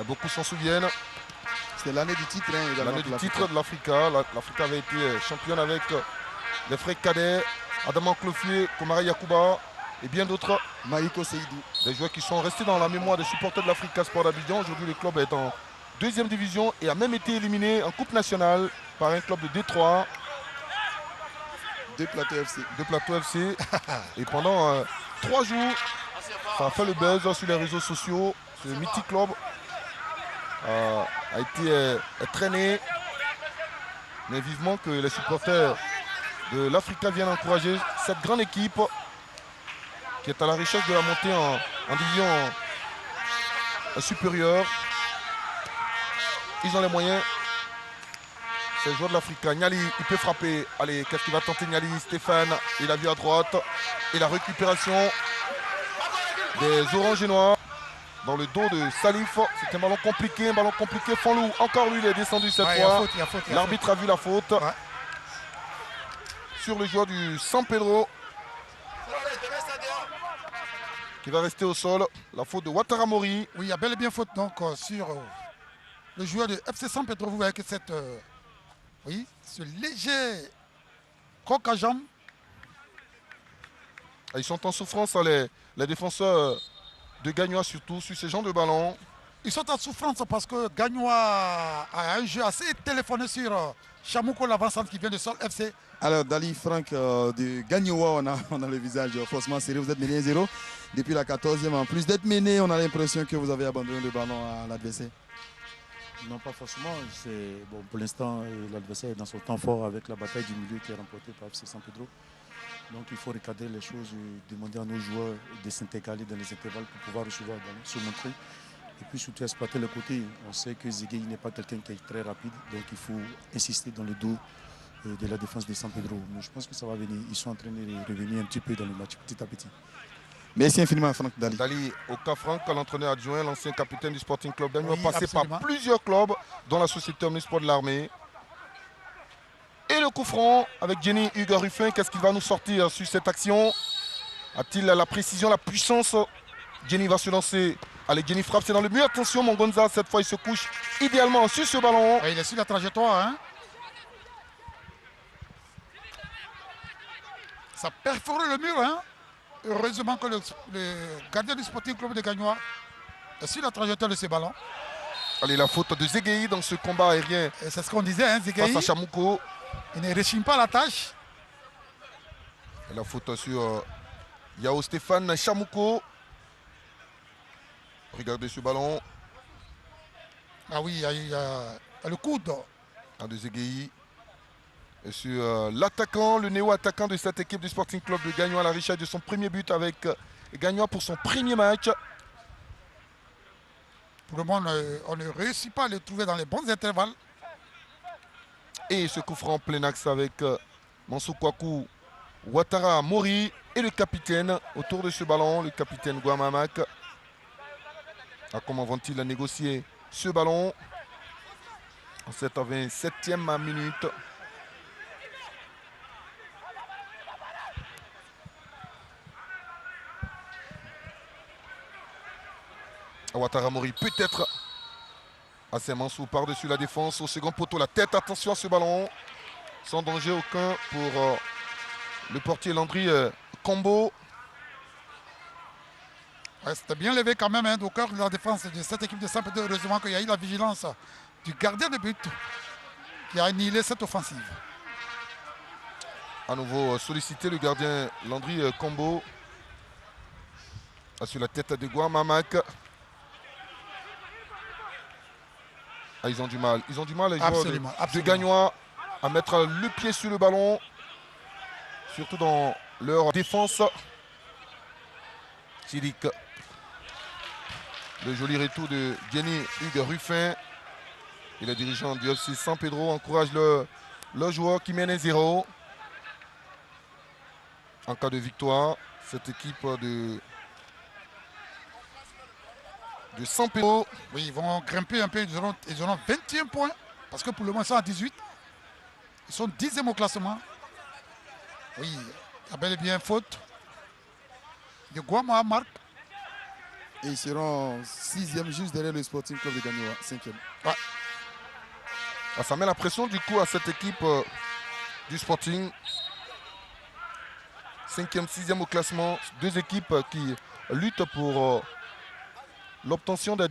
Beaucoup s'en souviennent. C'était l'année du titre. Hein, l'année du titre de l'Africa. L'Africa avait été championne avec les frères cadets, Adama Clofier, Komara Yakuba et bien d'autres. Maïko Seydou. Des joueurs qui sont restés dans la mémoire des supporters de l'Africa Sport d'Abidjan. Aujourd'hui, le club est en deuxième division et a même été éliminé en Coupe nationale par un club de Détroit. De Plateau FC. De Plateau FC. Et pendant 3 jours, ça a fait le buzz sur les réseaux sociaux. Ce mythique club a été traîné. Mais vivement que les supporters de l'Africa viennent encourager cette grande équipe qui est à la recherche de la montée en division supérieure. Ils ont les moyens. C'est le joueur de l'Africa. Niali, il peut frapper. Allez, qu'est-ce qu'il va tenter Niali? Stéphane, il a vu à droite. Et la récupération des Oranges et Noirs dans le dos de Salif. C'est un ballon compliqué, Fanlou, encore lui, il est descendu cette fois. L'arbitre a vu la faute. Ouais. Sur le joueur du San Pedro. Qui va rester au sol. La faute de Ouattara Mori. Oui, il y a bel et bien faute donc sur le joueur de FC San Pedro. Vous voyez que cette, oui, ce léger croc à jambe. Ils sont en souffrance, les défenseurs de Gagnois surtout, sur ce genre de ballon. Ils sont en souffrance parce que Gagnois a un jeu assez téléphoné sur Chamouko, l'avant-centre qui vient de Sol FC. Alors, Dali Franck de Gagnois, on a le visage forcément serré. Vous êtes mené 1-0 depuis la 14e. En plus d'être mené, on a l'impression que vous avez abandonné le ballon à l'adversaire. Non, pas forcément. Bon, pour l'instant, l'adversaire est dans son temps fort avec la bataille du milieu qui est remportée par FC San Pedro. Donc il faut recadrer les choses, demander à nos joueurs de s'intercaler dans les intervalles pour pouvoir recevoir le ballon, se montrer. Et puis surtout exploiter le côté. On sait que Zigueï n'est pas quelqu'un qui est très rapide, donc il faut insister dans le dos de la défense de San Pedro. Mais je pense que ça va venir. Ils sont en train de revenir un petit peu dans le match, petit à petit. Merci infiniment, Franck Dali. Dali, Oka Franck, l'entraîneur adjoint, l'ancien capitaine du Sporting Club Gagnois, oui, passé par plusieurs clubs, dont la Société Omnisport de l'Armée. Et le coup franc avec Jenny Hugo Ruffin. Qu'est-ce qu'il va nous sortir sur cette action? A-t-il la précision, la puissance? Jenny va se lancer. Allez, Jenny frappe, c'est dans le mur. Attention, Mongonza, cette fois, il se couche idéalement sur ce ballon. Ouais, il est sur la trajectoire. Hein. Ça perfore le mur. Hein. Heureusement que le gardien du Sporting Club de Gagnois est sur la trajectoire de ce ballon. Allez, la faute de Zigueï dans ce combat aérien. C'est ce qu'on disait, hein, Zigueï. Face à Chamouko. Il ne réchigne pas la tâche. Et la faute sur Yao Stéphane Chamouko. Regardez ce ballon. Ah oui, il y a le coude. De Zigueï. Et sur l'attaquant, le néo-attaquant de cette équipe du Sporting Club de Gagnois, la richesse de son premier but avec Gagnois pour son premier match. Pour le moment, on ne réussit pas à les trouver dans les bons intervalles. Et ce coup franc en plein axe avec Mansou Kouakou, Ouattara Mori et le capitaine autour de ce ballon, le capitaine Guamamak. Comment vont-ils négocier ce ballon en cette 27e minute? Ouattara Mori peut-être assez Mansou par-dessus la défense au second poteau, la tête, attention à ce ballon, sans danger aucun pour le portier Landry Combo. Ouais, c'était bien levé quand même, hein, au cœur de la défense de cette équipe de Saint-Pédro. Heureusement qu'il y a eu la vigilance du gardien de but qui a annihilé cette offensive. À nouveau sollicité le gardien Landry Combo. Sur la tête de Guamamak. Ils ont du mal. Ils ont du mal, les joueurs de Gagnois, à mettre le pied sur le ballon. Surtout dans leur défense. Sidik. Le joli retour de Jenny Hugues Ruffin. Et le dirigeant du FC San Pedro encourage le joueur qui mène 0. En cas de victoire, cette équipe de San Pedro. Oui, ils vont grimper un peu. Ils auront 21 points. Parce que pour le moment, ils sont à 18. Ils sont 10e au classement. Oui, il y a bel et bien faute de Guama Marc. Et ils seront 6e juste derrière le Sporting Club de Gagnoa, 5e. Ouais. Ah, ça met la pression du coup à cette équipe du Sporting. 5e, 6e au classement. Deux équipes qui luttent pour l'obtention des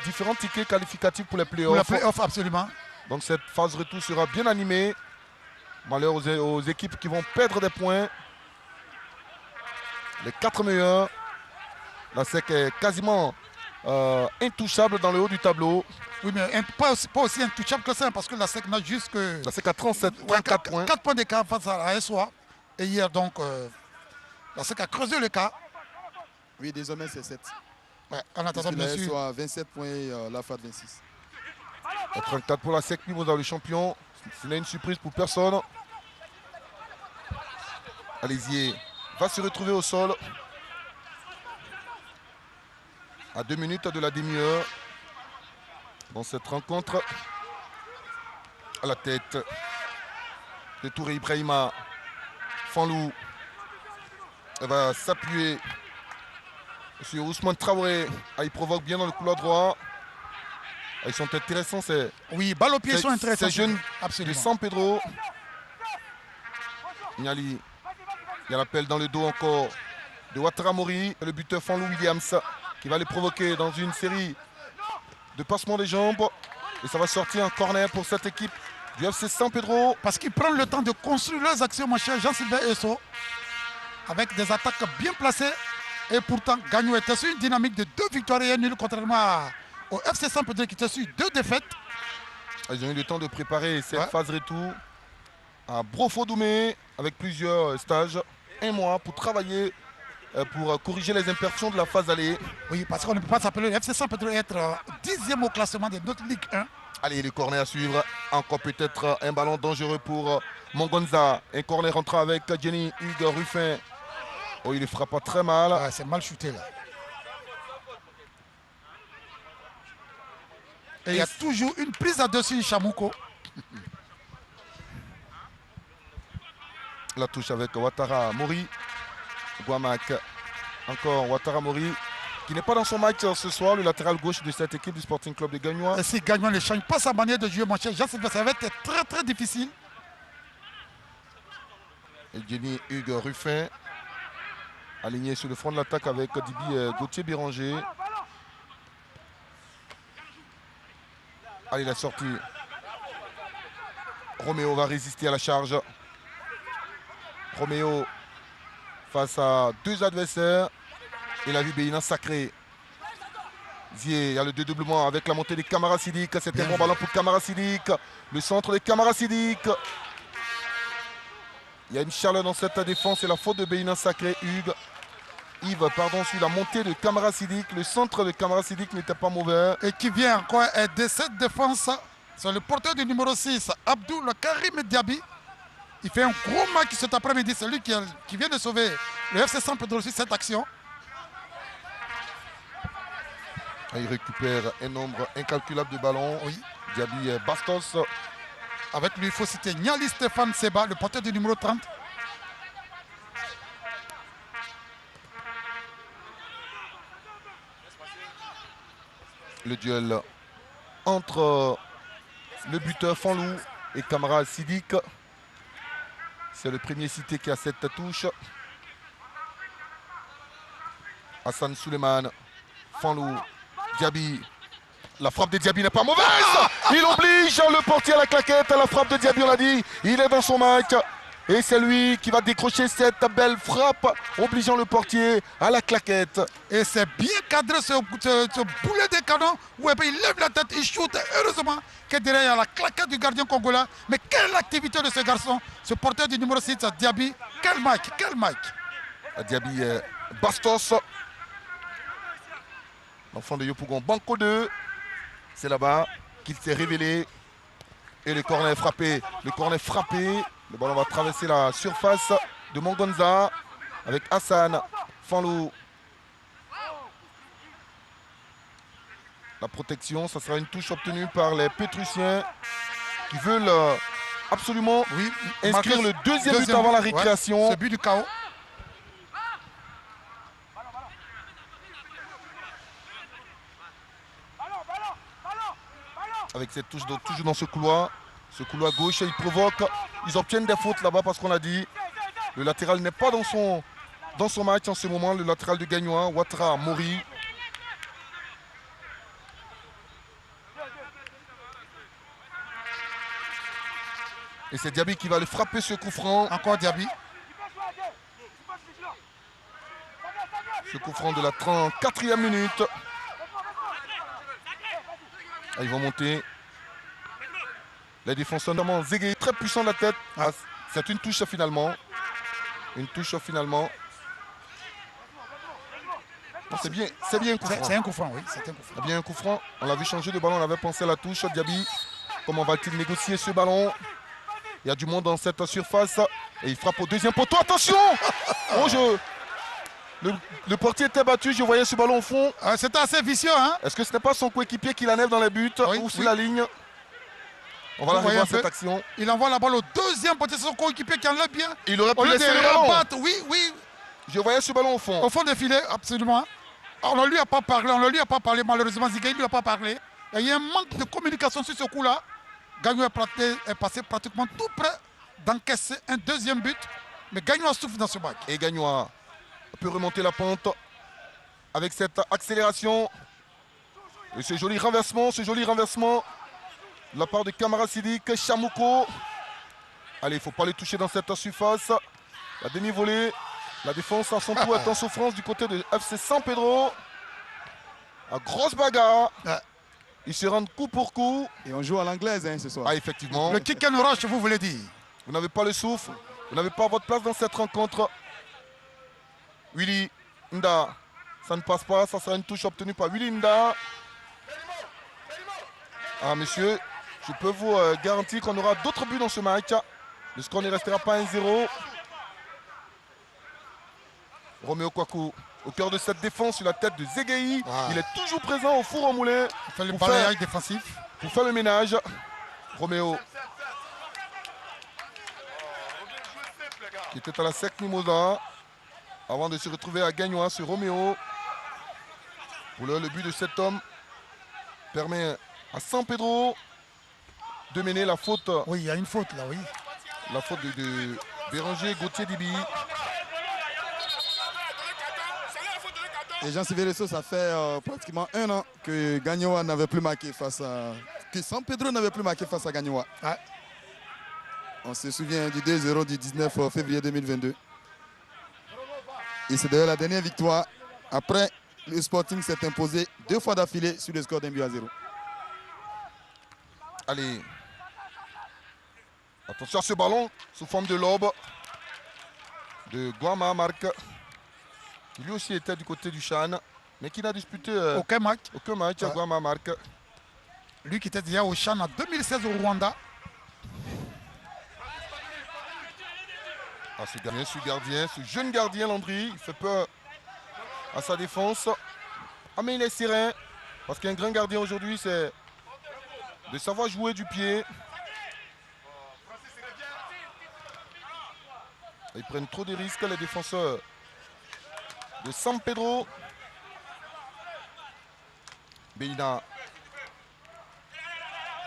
différents tickets qualificatifs pour les playoffs. Pour les playoffs, absolument. Donc cette phase retour sera bien animée. Malheur aux équipes qui vont perdre des points. Les 4 meilleurs. La SEC est quasiment intouchable dans le haut du tableau. Oui, mais pas aussi intouchable que ça, parce que la SEC n'a juste que... La SEC a 34 points. 4 points d'écart face à la SOA. Et hier, donc, la SEC a creusé le cas. Oui, désormais, c'est 7. Ouais, en attendant, bien sûr. La SOA 27 points et la FAD 26. 34 pour la SEC, Mimosa le champion. Ce n'est une surprise pour personne. Alésier va se retrouver au sol. À 2 minutes de la demi-heure. Dans cette rencontre. À la tête de Touré Ibrahima. Fanlou. Elle va s'appuyer sur Ousmane Traoré. Ah, il provoque bien dans le couloir droit. Ils sont intéressants. Oui, balle au pied, ils sont intéressants. Ces jeunes absolument. de San Pedro. Niali. Il y a l'appel dans le dos encore de Ouattara Mori. Le buteur Fanlou Williams qui va les provoquer dans une série de passements des jambes. Et ça va sortir un corner pour cette équipe du FC San Pedro. Parce qu'ils prennent le temps de construire leurs actions, mon cher Jean-Sylvain Esso. Avec des attaques bien placées. Et pourtant, Gagno était sur une dynamique de 2 victoires et 1 nul, contrairement au FC San Pedro qui était sur 2 défaites. Ils ont eu le temps de préparer cette phase retour à Brofodoumé avec plusieurs stages. 1 mois pour travailler, pour corriger les imperfections de la phase aller. Oui, parce qu'on ne peut pas s'appeler le FC San Pedro et être 10e au classement de notre Ligue 1. Allez, le corner à suivre. Encore peut-être un ballon dangereux pour Mongonza. Un corner rentrant avec Jenny Hugues Ruffin. Oh, il ne frappe pas très mal. Ah, c'est mal shooté là. Et il y a toujours une prise à dessus Chamouko. La touche avec Ouattara Mori. Guamac. Encore Ouattara Mori. Qui n'est pas dans son match ce soir, le latéral gauche de cette équipe du Sporting Club de Gagnoa. Et si Gagnoa ne change pas sa manière de jouer, mon cher, ça va être très très difficile. Et Jenny Hugues Ruffin. Aligné sur le front de l'attaque avec Dibi Gauthier Béranger. Allez, la sortie. Roméo va résister à la charge. Roméo face à 2 adversaires. Et la vie Béina sacrée. Zier, il y a le dédoublement avec la montée des Camara Sidik. C'est un bon ballon pour Camara Sidik. Le centre des Camara Sidik. Il y a une chaleur dans cette défense et la faute de Béina sacré. Yves, pardon, sur la montée de Camara Sidik. Le centre de Camara Sidik n'était pas mauvais. Et qui vient encore aider cette défense. C'est le porteur du numéro 6, Abdoul Karim Diaby. Il fait un gros match cet après-midi. C'est lui qui vient de sauver le FC San Pedro sur cette action. Il récupère un nombre incalculable de ballons. Oui. Diaby Bastos. Avec lui, il faut citer Niali Stéphane Seba, le porteur du numéro 30. Le duel entre le buteur Fanlou et Camara Sidik. C'est le premier cité qui a cette touche. Hassan Suleiman. Fanlou. Diaby. La frappe de Diaby n'est pas mauvaise. Il oblige le portier à la claquette. La frappe de Diaby, on l'a dit. Il est dans son match. Et c'est lui qui va décrocher cette belle frappe, obligeant le portier à la claquette. Et c'est bien cadré ce boulet de canon. Où il lève la tête, il shoot. Heureusement que derrière il y a la claquette du gardien congolais. Mais quelle activité de ce garçon, ce porteur du numéro 6, Diaby. Quel match, quel match. Diaby Bastos. L'enfant de Yopougon, Banco 2. C'est là-bas qu'il s'est révélé. Et le corner est frappé. Le corner est frappé. Le ballon va traverser la surface de Mongonza avec Hassan Fanlou. La protection, ça sera une touche obtenue par les Pétrusiens qui veulent absolument inscrire le deuxième but avant la récréation. Ce but du chaos. Avec cette touche toujours dans ce couloir gauche, ils provoquent, ils obtiennent des fautes là-bas parce qu'on a dit le latéral n'est pas dans son match en ce moment, le latéral de Gagnois, Ouattara Mori. Et c'est Diaby qui va le frapper ce coup franc. Encore Diaby. Ce coup franc de la 34e minute. Ah, ils vont monter. Les défenseurs, notamment Zégué, très puissant de la tête. Ah, c'est une touche finalement. Une touche finalement. C'est bien un coup franc. C'est un coup franc, oui. C'est un coup franc. C'est bien un coup franc. On l'a vu changer de ballon, on avait pensé à la touche. Diaby, comment va-t-il négocier ce ballon? Il y a du monde dans cette surface. Et il frappe au deuxième poteau. Attention! Bon jeu. Le portier était battu, je voyais ce ballon au fond. C'était assez vicieux, hein? Est-ce que ce n'est pas son coéquipier qui l'enlève dans les buts ou sur la ligne? On va la revoir cette action. Il envoie la balle au deuxième poteau, c'est son coéquipier qui enlève bien. Il aurait pu laisser le ballon. Oui. Je voyais ce ballon au fond. Au fond des filets, absolument. On ne lui a pas parlé, malheureusement, Zigué ne lui a pas parlé. Il y a un manque de communication sur ce coup-là. Gagnon est passé pratiquement tout près d'encaisser un deuxième but. Mais Gagnon souffre dans ce match. Et Gagnon peut remonter la pente avec cette accélération. Et ce joli renversement de la part de Kamara Sidik, Chamouko. Allez, il ne faut pas les toucher dans cette surface. La demi-volée. La défense à son tour est en souffrance du côté de FC San Pedro. La grosse bagarre. Ils se rendent coup pour coup. Et on joue à l'anglaise ce soir. Ah, effectivement. Le kick and rush, vous voulez dire. Vous n'avez pas le souffle. Vous n'avez pas votre place dans cette rencontre. Willy Nda. Ça ne passe pas. Ça sera une touche obtenue par Willy Nda. Ah, monsieur, je peux vous garantir qu'on aura d'autres buts dans ce match. Le score ne restera pas 1-0. Roméo Kouakou, au cœur de cette défense, sur la tête de Zéguéhi. Il est toujours présent au four au moulin. Il fait le balayage défensif. Pour faire le ménage. Roméo. Qui était à la sec Mimosa. Avant de se retrouver à Gagnois sur Roméo. Pour le but de cet homme permet à San Pedro de mener la faute. Oui, il y a une faute là, oui. La faute de Béranger Gauthier-Dibi. Et Jean Silvereso, ça fait pratiquement 1 an que Gagnoa n'avait plus marqué face à... que San Pedro n'avait plus marqué face à Gagnoa. Ouais. On se souvient du 2-0 du 19 février 2022. Et c'est d'ailleurs la dernière victoire. Après, le Sporting s'est imposé 2 fois d'affilée sur le score d'1-0. Allez. Attention à ce ballon sous forme de lobe de Guama Marc. Qui lui aussi était du côté du Chan, mais qui n'a disputé aucun match. À Guama Marc. Lui qui était déjà au Chan en 2016 au Rwanda. Ah, ce jeune gardien Landry, il fait peur à sa défense. Ah, mais il est serein. Parce qu'un grand gardien aujourd'hui, c'est de savoir jouer du pied. Ils prennent trop de risques, les défenseurs de San Pedro. Beina.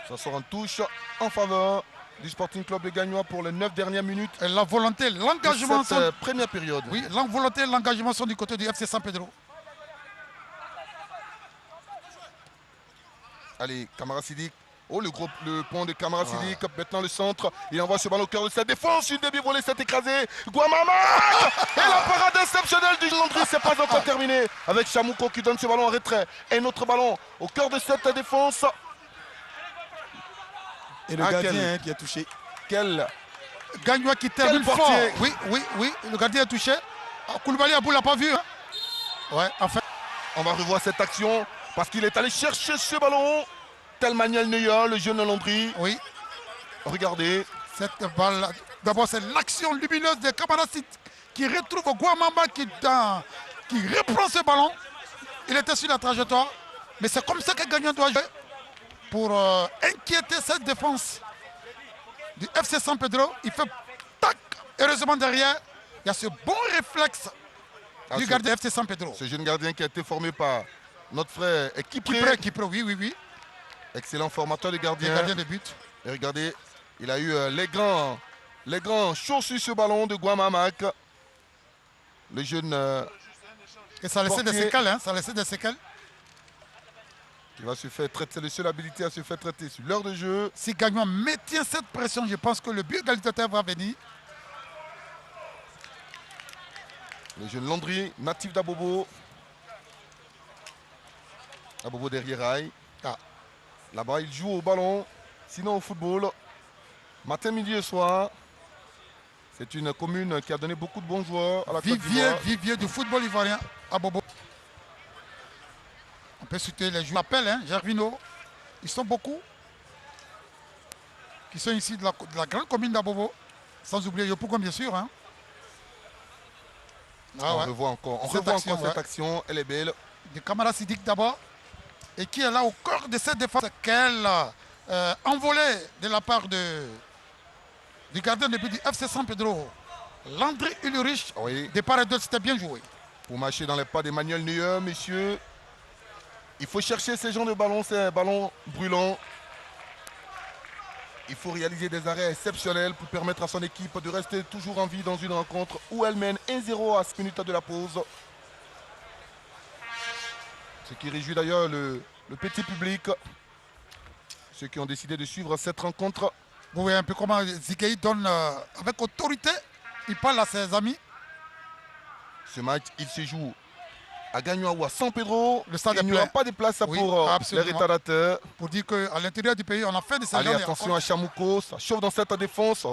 Ça sort en touche en faveur du Sporting Club de Gagnois pour les 9 dernières minutes. Et la volonté, l'engagement sont... première période. Oui, la volonté, l'engagement sont du côté du FC San Pedro. Allez, Kamara Sidik. Oh, le pont de Kamara Sidik. Maintenant le centre. Il envoie ce ballon au cœur de sa défense. Une demi-volée s'est écrasée. Guamama. Et la parade exceptionnelle du Landry. C'est pas encore terminé. Avec Chamouko qui donne ce ballon en retrait. Et un autre ballon au cœur de cette défense. Et le gardien qui a touché. Quel Gagnois qui termine fort. Oui, oui, oui. Le gardien est touché. Koulibaly Abou l'a pas vu. Hein. Ouais, en fait. On va revoir cette action parce qu'il est allé chercher ce ballon. Tel Manuel Neuer, le jeune Landry. Oui. Regardez. Cette balle, d'abord, c'est l'action lumineuse de Kamara Sidik qui retrouve Guamamba qui reprend ce ballon. Il était sur la trajectoire. Mais c'est comme ça que Gagnon doit jouer pour inquiéter cette défense du FC San Pedro. Il fait tac. Heureusement derrière, il y a ce bon réflexe du gardien FC San Pedro. Ce jeune gardien qui a été formé par notre frère Kipré. Kipré, oui, oui, oui. Excellent formateur de gardien. Le gardien de but. Et regardez, il a eu les grands chauds sur ce ballon de Guamamak. Le jeune. Et ça a laissé des séquelles, hein, ça a laissé des séquelles. Qui va se faire traiter, c'est le seul habilité à se faire traiter sur l'heure de jeu. Si Gagnon maintient cette pression, je pense que le but égalisateur va venir. Le jeune Landry, natif d'Abobo. Abobo derrière Rail. Là-bas, il joue au ballon, sinon au football. Matin, midi et soir. C'est une commune qui a donné beaucoup de bons joueurs à la Côte d'Ivoire. Vivier du football ivoirien à Bobo. On peut citer les joueurs. Appel, hein, Gervino. Ils sont beaucoup. Qui sont ici de la grande commune d'Abobo. Sans oublier Yopougon, bien sûr. Hein. On revoit encore, cette action. Elle est belle. De Kamara Sidik d'abord. Et qui est là au cœur de cette défense. Quelle envolée de la part du gardien de but du FC San Pedro. Landry Ulrich, des part et d'autre, c'était bien joué. Pour marcher dans les pas d'Emmanuel Neuer, messieurs, il faut chercher ces genres de ballons, c'est un ballon brûlant. Il faut réaliser des arrêts exceptionnels pour permettre à son équipe de rester toujours en vie dans une rencontre où elle mène 1-0 à 6 minutes de la pause. Ce qui réjouit d'ailleurs le petit public, ceux qui ont décidé de suivre cette rencontre. Vous voyez un peu comment Zigay donne avec autorité, il parle à ses amis. Ce match, il se joue à Gagnoa ou à San Pedro. Le stade il n'y aura pas de place pour les retardateurs. Pour dire qu'à l'intérieur du pays, on a fait des Allez, attention à Chamouko, ça chauffe dans cette défense.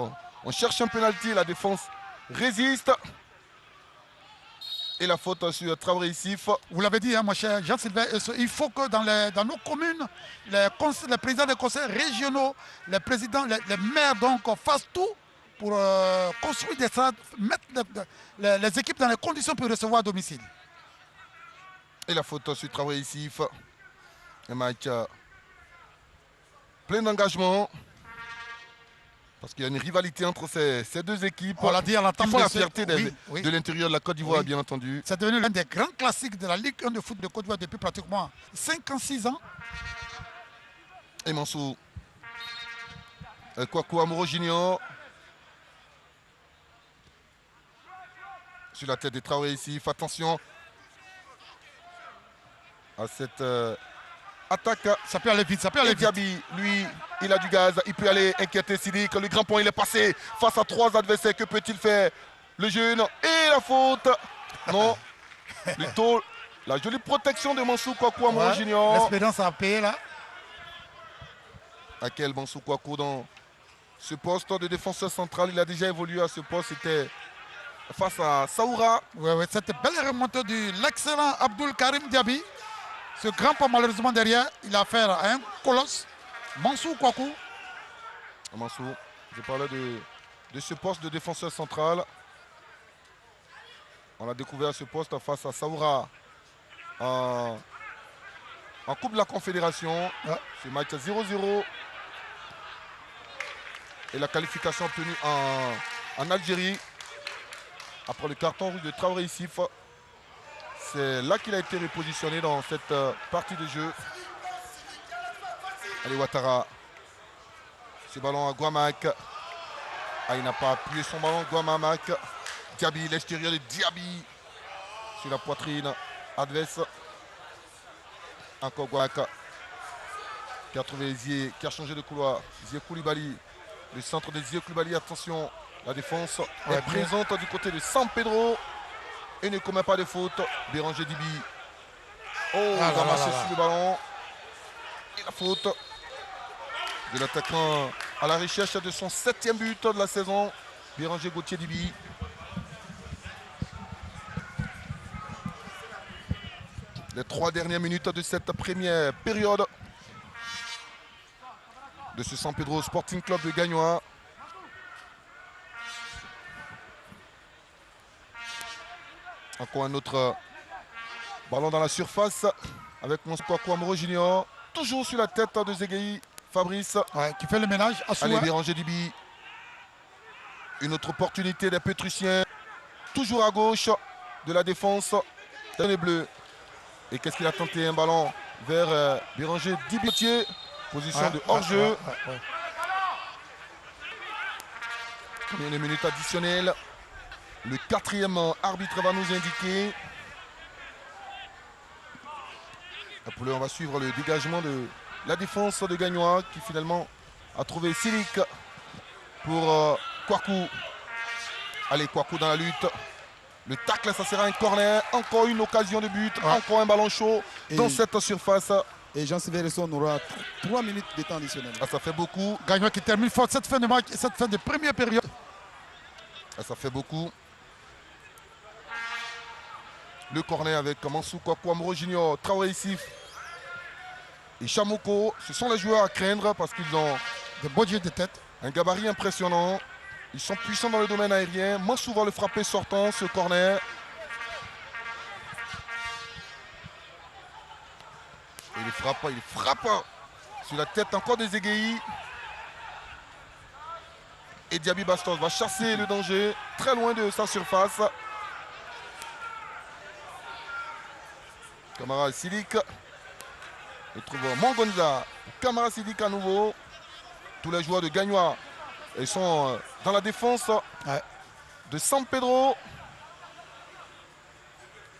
On cherche un penalty, la défense résiste. Et la faute sur Traoré Issif. Vous l'avez dit, hein, mon cher Jean-Sylvain, il faut que dans nos communes, les présidents des conseils régionaux, les présidents, les maires donc, fassent tout pour construire des stades, mettre les équipes dans les conditions pour recevoir à domicile. Et la faute sur Traoré Issif. Un match plein d'engagement. Parce qu'il y a une rivalité entre ces deux équipes. On l'a dit à l'entente qui font la fierté de l'intérieur de la Côte d'Ivoire, bien entendu. C'est devenu l'un des grands classiques de la Ligue 1 de foot de Côte d'Ivoire depuis pratiquement 56 ans. Et Mansou. Kwaku Amoro Junior. Sur la tête des Traoré ici. Fais attention à cette attaque. Ça peut aller vite, ça peut aller vite. Diaby, lui, il a du gaz. Il peut aller inquiéter Sidik. Le grand point, il est passé face à 3 adversaires. Que peut-il faire? Le jeune et la faute. Non. Plutôt la jolie protection de Mansou Kwaku Amoro Junior. L'espérance a payé là. À quel Mansou Kwaku dans ce poste de défenseur central? Il a déjà évolué à ce poste. C'était face à Saoura. Oui, cette belle remontée de l'excellent Abdul Karim Diaby. Ce grand pas malheureusement derrière, il a affaire à un colosse. Mansou Kwaku. Mansou, je parlais de ce poste de défenseur central. On a découvert ce poste face à Saoura en Coupe de la Confédération. Ce match 0-0. Et la qualification obtenue en Algérie. Après le carton rouge de Traoré Issif. C'est là qu'il a été repositionné dans cette partie de jeu. Allez, Ouattara. Ce ballon à Guamamak. Il n'a pas appuyé son ballon, Guamamak. Diaby, l'extérieur de Diaby. Sur la poitrine adverse. Encore Guamamak. qui a trouvé Zié, qui a changé de couloir. Zié Koulibaly, le centre de Zié Koulibaly, attention, la défense est présente du côté de San Pedro et ne commet pas de faute. Béranger Dibi, il va marcher sur le ballon. Et la faute de l'attaquant à la recherche de son 7e but de la saison, Béranger Gauthier Dibi. Les 3 dernières minutes de cette première période de ce San Pedro Sporting Club de Gagnoa. Encore un autre ballon dans la surface avec Monsoukakou Amoro Junior. Toujours sur la tête de Zegei Fabrice. Qui fait le ménage. Allez, Béranger Dibi. Une autre opportunité des Pétruciens. Toujours à gauche de la défense des Bleus. Et qu'est-ce qu'il a tenté? Un ballon vers Béranger Dibi. Position de hors-jeu. Combien de minutes additionnelles? Le 4e arbitre va nous indiquer. On va suivre le dégagement de la défense de Gagnoa qui finalement a trouvé Silik pour Kouakou. Allez, Kouakou dans la lutte. Le tacle, ça sera un corner. Encore une occasion de but. Encore un ballon chaud dans cette surface. Et Jean Sévéresson, on aura 3 minutes de temps additionnel. Ça fait beaucoup. Gagnoa qui termine fort cette fin de match, cette fin de première période. Ça fait beaucoup. Le corner avec Monsoukakou Amoro Junior, Traoré Issif et Chamoko. Ce sont les joueurs à craindre parce qu'ils ont de beaux jeux de tête. Un gabarit impressionnant. Ils sont puissants dans le domaine aérien. Mansou va le frapper sortant, ce corner. Et il frappe sur la tête encore des Zegei. Et Diaby Bastos va chasser le danger très loin de sa surface. Camara Silik. On trouve Mongonza. Camara Silik à nouveau. Tous les joueurs de Gagnoa. Ils sont dans la défense de San Pedro.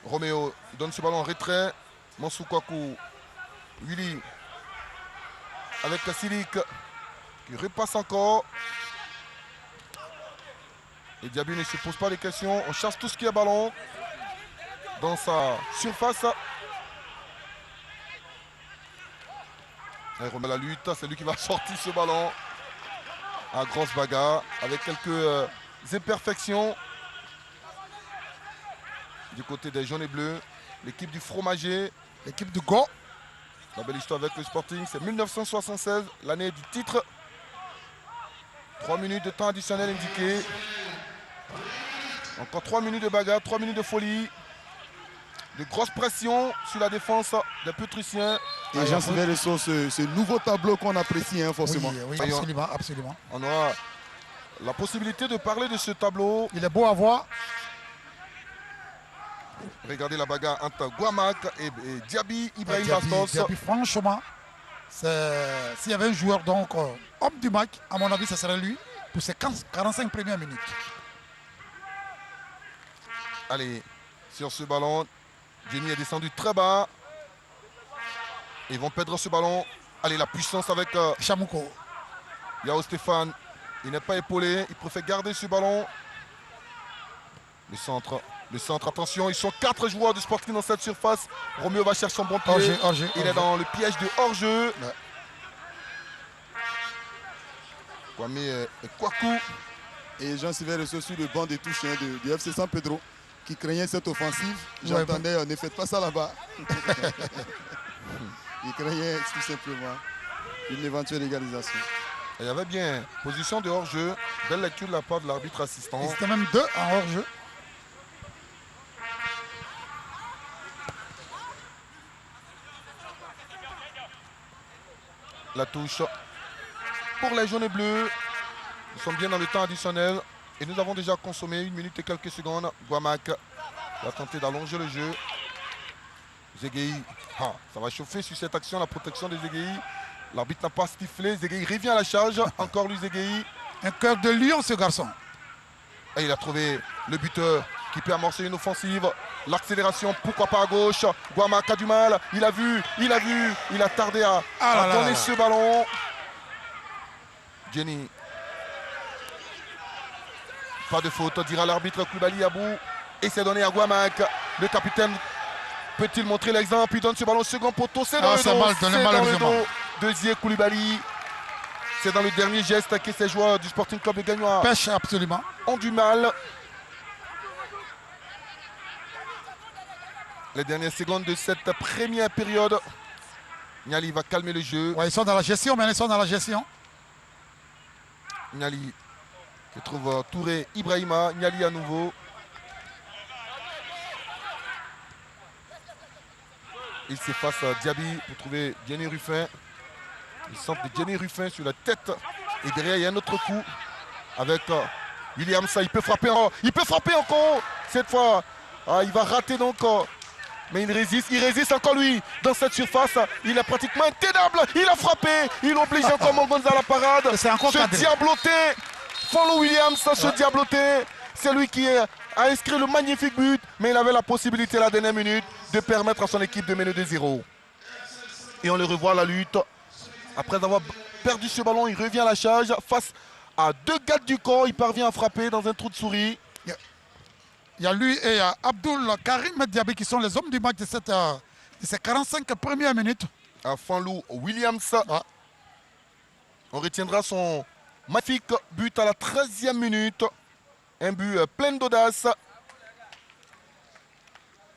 Roméo donne ce ballon en retrait. Monsoukakou. Willy. Avec Silik. Qui repasse encore. Et Diaby ne se pose pas de questions. On chasse tout ce qui est ballon dans sa surface. Il remet la lutte. C'est lui qui va sortir ce ballon. À grosse bagarre avec quelques imperfections du côté des jaunes et bleus. L'équipe du fromager, l'équipe du Go. La belle histoire avec le Sporting, c'est 1976, l'année du titre. 3 minutes de temps additionnel indiqué. Encore 3 minutes de bagarre, 3 minutes de folie. De grosses pressions sur la défense des Pétruciens. Et Jean Sévéresson, ce nouveau tableau qu'on apprécie forcément. Oui, absolument, absolument. On aura la possibilité de parler de ce tableau. Il est beau à voir. Regardez la bagarre entre Guamak et Diaby, Ibrahim Bastos. Diaby, franchement, s'il y avait un joueur donc homme du match, à mon avis, ce serait lui pour ces 45 premières minutes. Allez, sur ce ballon, Jenny est descendu très bas. Ils vont perdre ce ballon. Allez, la puissance avec Chamouko. Yao Stéphane. Il n'est pas épaulé. Il préfère garder ce ballon. Le centre, attention. Ils sont 4 joueurs de Sporting dans cette surface. Roméo va chercher son bon pied. Il est dans le piège de hors-jeu. Ouais. Kwame et Kouakou. Et Jean Sévéresson sur le banc des touches du FC San Pedro qui craignait cette offensive. J'entendais, ne faites pas ça là-bas. Il craignait tout simplement une éventuelle égalisation. Il y avait bien position de hors-jeu. Belle lecture de la part de l'arbitre assistant. C'était même 2 en hors-jeu. La touche pour les jaunes et bleus. Nous sommes bien dans le temps additionnel. Et nous avons déjà consommé 1 minute et quelques secondes. Guamak va tenter d'allonger le jeu. Zegei, ça va chauffer sur cette action, la protection de Zegei. L'arbitre n'a pas sifflé. Zegei revient à la charge. Encore lui Zegei. Un cœur de lion ce garçon. Et il a trouvé le buteur qui peut amorcer une offensive. L'accélération, pourquoi pas à gauche. Guamac a du mal, il a vu, il a tardé à donner ce ballon. Jenny. Pas de faute, dira l'arbitre. Koulibaly à bout. Et c'est donné à Guamac. Le capitaine peut-il montrer l'exemple? Il donne ce ballon au second poteau. C'est dans le dos. C'est dans le dos de Ziyech Koulibaly. C'est dans le dernier geste que ces joueurs du Sporting Club de Gagnoa Pêche absolument. ont du mal. Les dernières secondes de cette première période. Niali va calmer le jeu. Ouais, ils sont dans la gestion, mais ils sont dans la gestion. Niali qui trouve Touré, Ibrahima. Niali à nouveau. Il s'efface à Diaby pour trouver Jenny Ruffin. Il centre de Jenny Ruffin sur la tête. Et derrière, il y a un autre coup avec Williams. Il peut frapper encore. Cette fois, il va rater donc. Mais il résiste encore lui dans cette surface. Il est pratiquement intenable. Il a frappé. Il oblige encore Mongonza à la parade. Ce diabloté. Follow Williams, ce diabloté. C'est lui qui a inscrit le magnifique but. Mais il avait la possibilité à la dernière minute de permettre à son équipe de mener 2-0. Et on le revoit à la lutte. Après avoir perdu ce ballon, il revient à la charge. Face à deux gardes du corps, il parvient à frapper dans un trou de souris. Il y a lui et Abdoul Karim Diaby qui sont les hommes du match de ces 45 premières minutes. À Fanlou Williams. On retiendra son magnifique but à la 13e minute. Un but plein d'audace.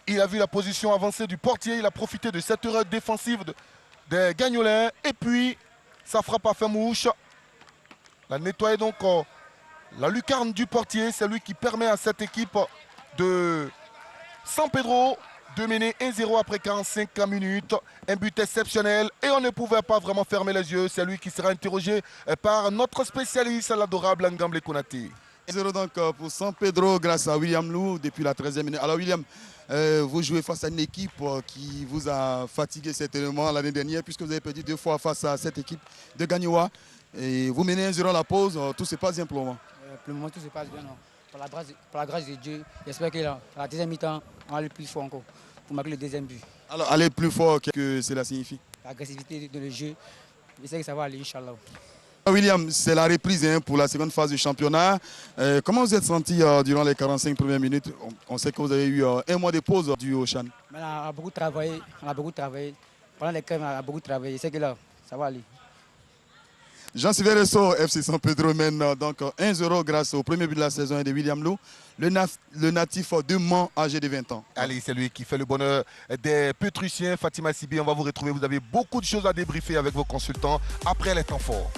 Il a vu la position avancée du portier. Il a profité de cette erreur défensive des Gagnolins. Et puis, sa frappe a fait mouche. Il a nettoyé donc la lucarne du portier. C'est lui qui permet à cette équipe de San Pedro de mener 1-0 après 45 minutes. Un but exceptionnel et on ne pouvait pas vraiment fermer les yeux. C'est lui qui sera interrogé par notre spécialiste, l'adorable Ngamble Konaté. 0 donc pour San Pedro grâce à William Lou depuis la 13e minute. Alors William, vous jouez face à une équipe qui vous a fatigué certainement l'année dernière puisque vous avez perdu 2 fois face à cette équipe de Gagnoa. Et vous menez 1-0 à la pause, tout se passe bien pour le moment. Pour le moment tout se passe bien. Non. Par la grâce de Dieu, j'espère que la deuxième mi-temps, on va aller plus fort encore pour marquer le deuxième but. Alors aller plus fort, qu'est-ce que cela signifie? L'agressivité de le jeu, j'espère que ça va aller, Inch'Allah. William, c'est la reprise pour la seconde phase du championnat. Comment vous êtes senti durant les 45 premières minutes? On sait que vous avez eu 1 mois de pause dû au Chan. On a beaucoup travaillé, Pendant les camps, on a beaucoup travaillé. Je sais que là, ça va aller. Jean-Sylvain Resso, FC San Pedro mène donc 1-0 grâce au premier but de la saison de William Lou, le natif de Mans âgé de 20 ans. Allez, c'est lui qui fait le bonheur des Pétruciens. Fatima Sibi, on va vous retrouver. Vous avez beaucoup de choses à débriefer avec vos consultants après les temps forts.